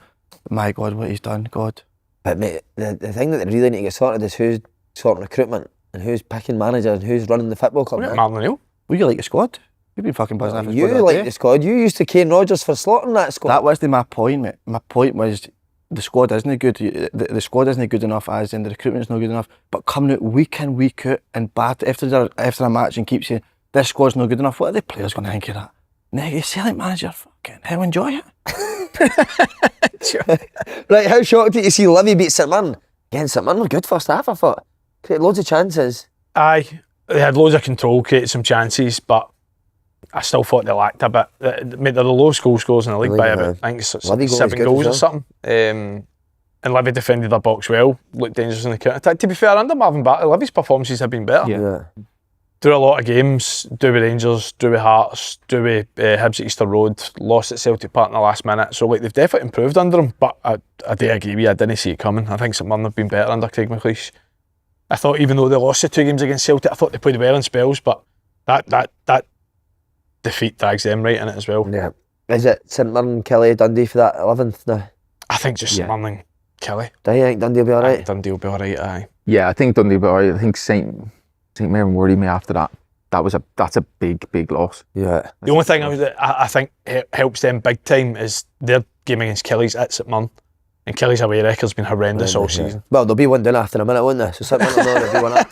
My God, what he's done, God. But mate, the thing that they really need to get sorted is who's sorting recruitment and who's picking managers and who's running the football club. man. Martin O'Neill? Would you like the squad? You've been fucking buzzing off the You squad all like day. the squad. You used to cane Rodgers for slaughtering that squad. That wasn't my point, mate. My point was the squad isn't good. The squad isn't good enough, as in the recruitment's not good enough. But coming out week in, week out and bad after a match and keep saying this squad's not good enough, what are the players going to think of that? Negative Celtic manager, fucking hell, enjoy it. Right, how shocked did you see Livi beat St Mirren? Again, St Mirren were good first half, I thought. Created loads of chances. Aye. They had loads of control, created some chances, but I still thought they lacked a bit. They're the lowest goal scorers in the league by about, I think it's Livi goal 7 is good goals or as well. something. And Livi defended their box well, looked dangerous in the counter attack. To be fair, under Marvin Bartley, Livi's performances have been better. Yeah. Drew a lot of games, drew with Rangers, drew with Hearts, drew with Hibs at Easter Road, lost at Celtic Park in the last minute. So like they've definitely improved under him, but I do agree with you, I didn't see it coming. I think St Mirren have been better under Craig McLeish. I thought even though they lost the 2 games against Celtic, I thought they played well in spells, but that defeat drags them right in it as well. Yeah. Is it St Mirren, Killie, Dundee for that 11th now? I think just St Mirren and Killie. Do you think Dundee will be alright? Dundee will be alright, aye. Yeah, I think Dundee will be alright. I think St Mirren worried me after that. That's a big loss. Yeah. The only thing I think helps them big time is they're game against Killie's at St Mirren, and Killie's away record's been horrendous all season. Well, there'll be one down after a minute, won't there? So St Mirren will know there'll be one up.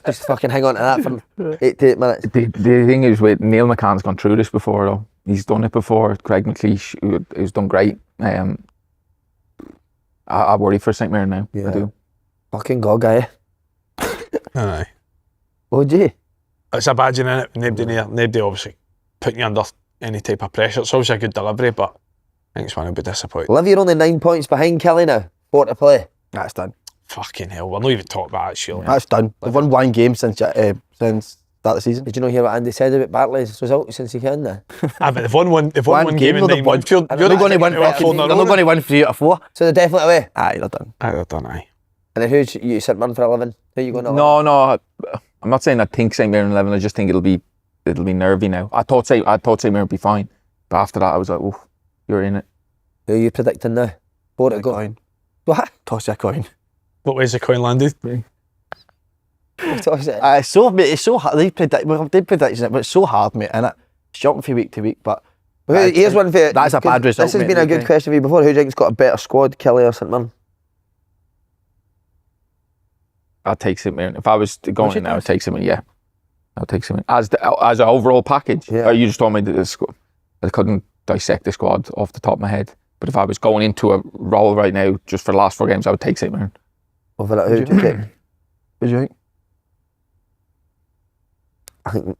Just fucking hang on to that for 8 to 8 minutes. The thing is, with Neil McCann's gone through this before, though. He's done it before. Craig McLeish, who's done great. I worry for St Mirren now. Yeah. I do. Fucking God, guy. Aye. Would you? It's a badge in it. Nobody obviously putting you under any type of pressure. It's obviously a good delivery, but I think it's one who'll be disappointed. Livi are only 9 points behind Killie now. 4 to play. That's done. Fucking hell, we're not even talking about it, surely. That's done. They've won 1 game since start of the season. Did you not hear what Andy said about Bartley's result since he came there? But they've won one game in 9 months. They're not going to win. They're not going to win 3 out of 4. So they're definitely away. Aye, they're done. They're done, aye. And then who's you St Mirren for 11? Who are you going to? No, I'm not saying I think St Mirren 11. I just think it'll be nervy now. I thought St Mirren would be fine, but after that I was like, oh, you're in it. Who are you predicting now? 4 to go. Coin. What? Toss you a coin. What way's the coin landed? Toss it. It's so hard. They did predictions, but it's so hard, mate. And it's jumping from week to week. But Here's one for that's a bad result. This has mate, been a good question for you before. Who do you think's got a better squad, Killie or St Mirren? I'll take St Mirren. If I was going in now, I'd take St Mirren. Yeah, I'll take St Mirren as an overall package. Yeah. Or you just told me that the squad. I couldn't dissect the squad off the top of my head. But if I was going into a role right now, just for the last 4 games, I would take St Mirren. Over that, who do you take? What do you think? I think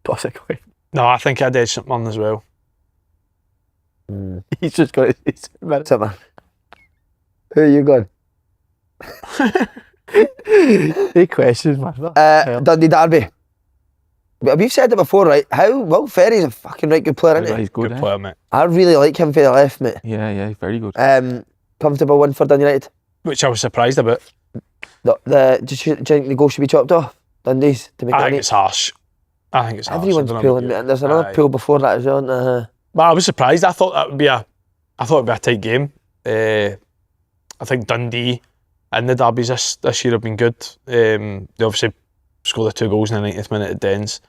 Toss a coin. No, I think I'd edge St Mirren as well. He's just got St Mirren. St Mirren. Who are you going? Big questions, man. Dundee Derby. We've said it before, right? Will Ferry's a fucking right good player, isn't he? He's good, Good player, mate. I really like him for the left, mate. Yeah, very good. Comfortable win for Dundee United. Which I was surprised about. Do you think the goal should be chopped off? Dundee's to make I it think neat? it's harsh. Everyone's pulling, and there's another pull before that as well. But I was surprised. I thought it would be a tight game. I think Dundee and the derbies this year have been good. They obviously scored the 2 goals in the 90th minute at Dens.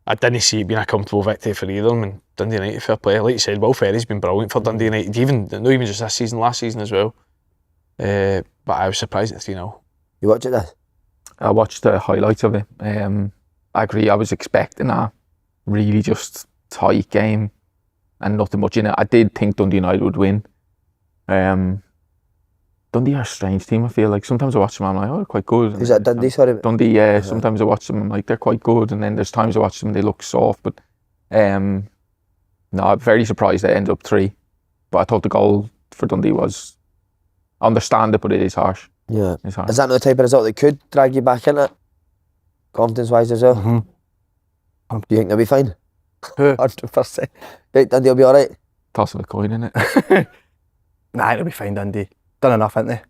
I didn't see it being a comfortable victory for either of them. And Dundee United, fair play. Like you said, Will Ferry's been brilliant for Dundee United. Not even just this season, last season as well. But I was surprised at 3-0. You watch it, this? I watched the highlights of it. I agree. I was expecting a really just tight game and nothing much in it. I did think Dundee United would win. Dundee are a strange team, I feel like. Sometimes I watch them and I'm like, oh, they're quite good. Is that Dundee, sorry? Dundee, yeah. Sometimes I watch them and I'm like, they're quite good. And then there's times I watch them and they look soft. But no, I'm very surprised they ended up 3. But I thought the goal for Dundee was, I understand it, but it is harsh. Yeah. It's harsh. Is that not the type of result that could drag you back in it? Confidence-wise as well? Do you think they'll be fine? 100%. Right, Dundee will be alright? Toss of a coin, innit? Nah, it'll be fine, Dundee. Done enough, haven't they?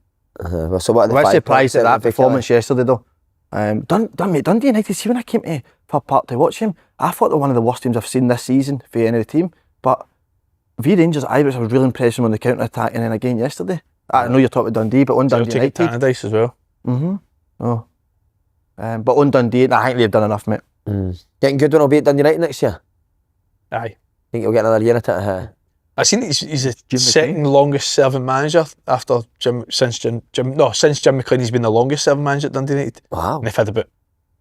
Well, so what are the I was 5 surprised points at that then, performance yesterday, though. Dundee United, see, when I came to Pub Park to watch him, I thought they're one of the worst teams I've seen this season for any of the team. But Rangers, Ibrox, I was really impressed on the counter-attack, and then again yesterday. I know you're talking about Dundee, but on Dundee Celtic United. Dice as well. But on Dundee, I think they've done enough, mate. Getting good when I'll be at Dundee United next year? Aye. Think he'll get another year at it? I've seen he's the second longest serving manager after since Jim McLean. He's been the longest serving manager at Dundee United. Wow. And they've had about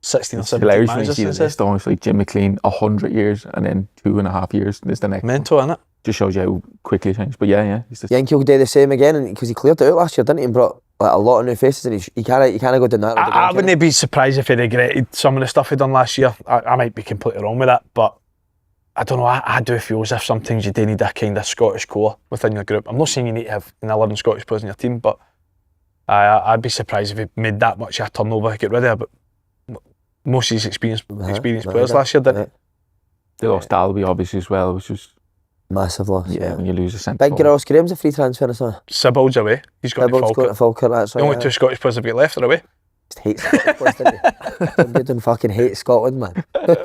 16 or It's 17 hilarious when you managers see the since list, almost like Jim McLean, 100 years, and then 2.5 years is the next. Mental, innit? Just shows you how quickly it changed. But yeah. You think he'll do the same again? Because he cleared it out last year, didn't he? And brought like a lot of new faces, and he can't go down that road again, I can wouldn't he? be surprised if he regretted some of the stuff he done last year. I might be completely wrong with that, but I don't know. I do feel as if sometimes you do need a kind of Scottish core within your group. I'm not saying you need to have 11 Scottish players in your team, but I'd be surprised if he made that much of a turnover to get rid of it. But most of his experienced players last year didn't. They lost Dalby obviously as well, which was Massive loss. when you lose a centre. Big Ross Graham's a free transfer or something. Sybil's away. He's gone to Sybil's going to Falkirk. Falkirk, that's The right. only 2 Scottish players have got left are away. Just hates Scotland, doesn't he? Good and fucking hates Scotland, man. Do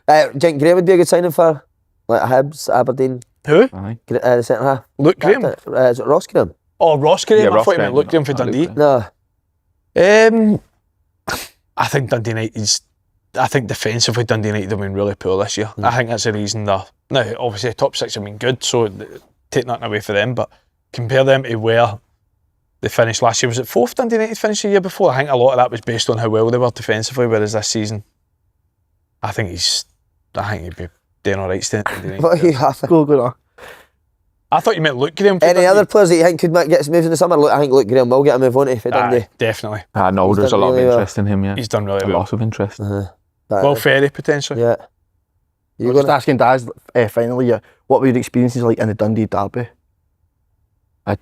you think Graham would be a good signing for like Hibs, Aberdeen, Who? the centre half? Luke Graham. Is it Ross Graham? Oh, Ross Graham. Yeah, I Ross thought you meant Graham. Luke Graham for No, Dundee. Luke No. I think Dundee United's. I think defensively Dundee United have been really poor this year. I think that's the reason. Now, obviously, the top 6 have been good, so take nothing away for them, but compare them to where they finished last year. Was it 4th Dundee United finished the year before? I think a lot of that was based on how well they were defensively, whereas this season, I think he'd be doing alright staying at Dundee What United. are you Go on. I thought you meant Luke Graham. Any other players that you think could get some moves in the summer? I think Luke Graham will get a move on it for Dundee. Aye, definitely. I know He's there's a done lot of really well. interest in him, yeah. He's done really A well. lot of interest. Will Ferry, potentially. Yeah. You're just asking Daz, finally, what were your experiences like in the Dundee Derby? I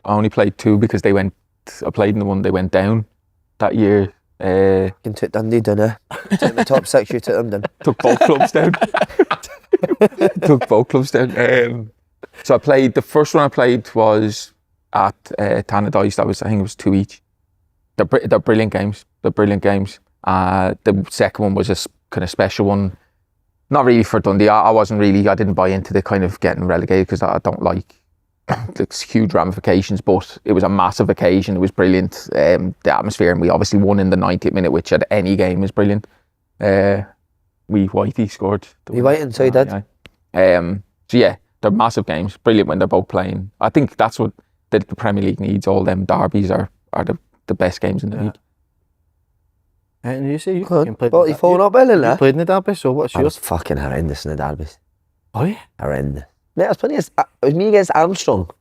only played 2 because I played in the one they went down that year. Can took Dundee down there. Took the top 6, you took them down. Took both clubs down. So I played, the first one I played was at Tannadice. I think it was 2 each. They're brilliant games. The second one was a kind of special one. Not really for Dundee. I didn't buy into the kind of getting relegated because I don't like the huge ramifications, but it was a massive occasion. It was brilliant. The atmosphere, and we obviously won in the 90th minute, which at any game is brilliant. Whitey scored. Whiting, so he did. So yeah, they're massive games. Brilliant when they're both playing. I think that's what the Premier League needs. All them derbies are the best games in the league. And you say you Played. Well, you following up well in You there? played in the Derby, so what's I was yours? fucking horrendous in the derbies. Oh yeah. Horrendous. Mate, I was playing it was me against Armstrong.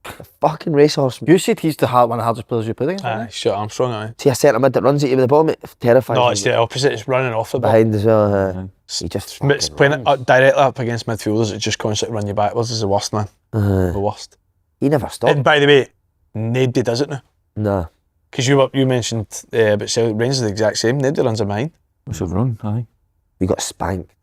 The fucking racehorse. You said he's one of the hardest players you played against. Aye, shit, Armstrong, aye. See a centre mid that runs at you with the ball, mate. Terrifying. No, it's the opposite. It's running off the ball. behind as well. He just It's playing it directly up against midfielders. It just constantly run you backwards is the worst, man. The worst. He never stopped. And by the way, nobody does it now. Nah. Because you mentioned about Celtic Rangers are the exact same. Nobody runs a behind. It's a run, aye. We got spanked.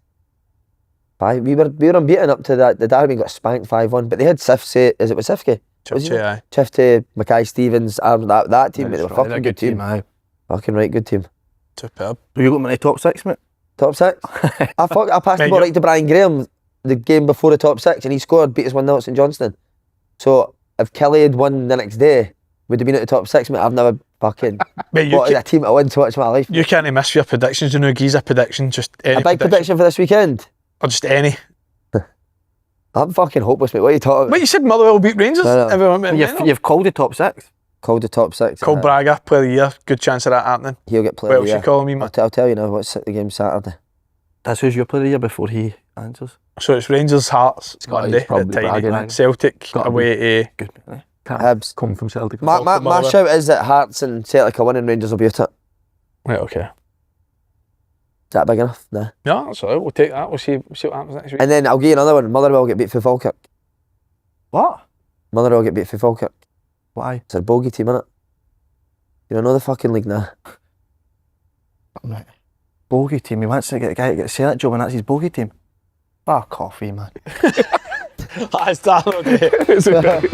We were unbeaten up to the derby. We got spanked 5-1. But they had Sifsky. Is it with Sifsky? Aye. Chifty, Mackay Stevens, that team. Mate, they were fucking good team. Aye. Fucking right good team. Superb. So you got my top 6, mate? Top 6. I passed the ball right to Brian Graham the game before the top 6 and he scored, beat us 1-0 at St Johnstone. So if Killie had won the next day, would have been at the top 6, mate. I've never fucking wanted a team to win so much in my life. You can't miss your predictions. You know, Gee's a prediction. Just any A big prediction for this weekend? Or just any. I'm fucking hopeless, mate. What are you talking about? But you said Motherwell beat Rangers. No. Everyone went You've called the top 6. Called the top 6. Called Braga, player of the year. Good chance of that happening. He'll get What player of else the you year. calling me, man? I'll tell you now what's the game Saturday. That's who's your player of the year before he answers. So it's Rangers, Hearts, Scottish, Monday, probably at Tiny. Braga. Celtic Gotta away to Good, mate. Hibs. Come from Celtic. My Motherwell. shout is that Hearts and Celtic are winning, Rangers will be at it. Right, okay. Is that big enough? Nah. Yeah, that's all right. We'll take that. We'll see what happens next week. And then I'll give you another one. Motherwell get beat for Falkirk. What? Motherwell get beat for Falkirk. Why? It's a bogey team, innit? You don't know the fucking league now. Bogey team. He wants to get a guy to get a Celtic job and that's his bogey team. Bar coffee, man. That's Darren O'Dea.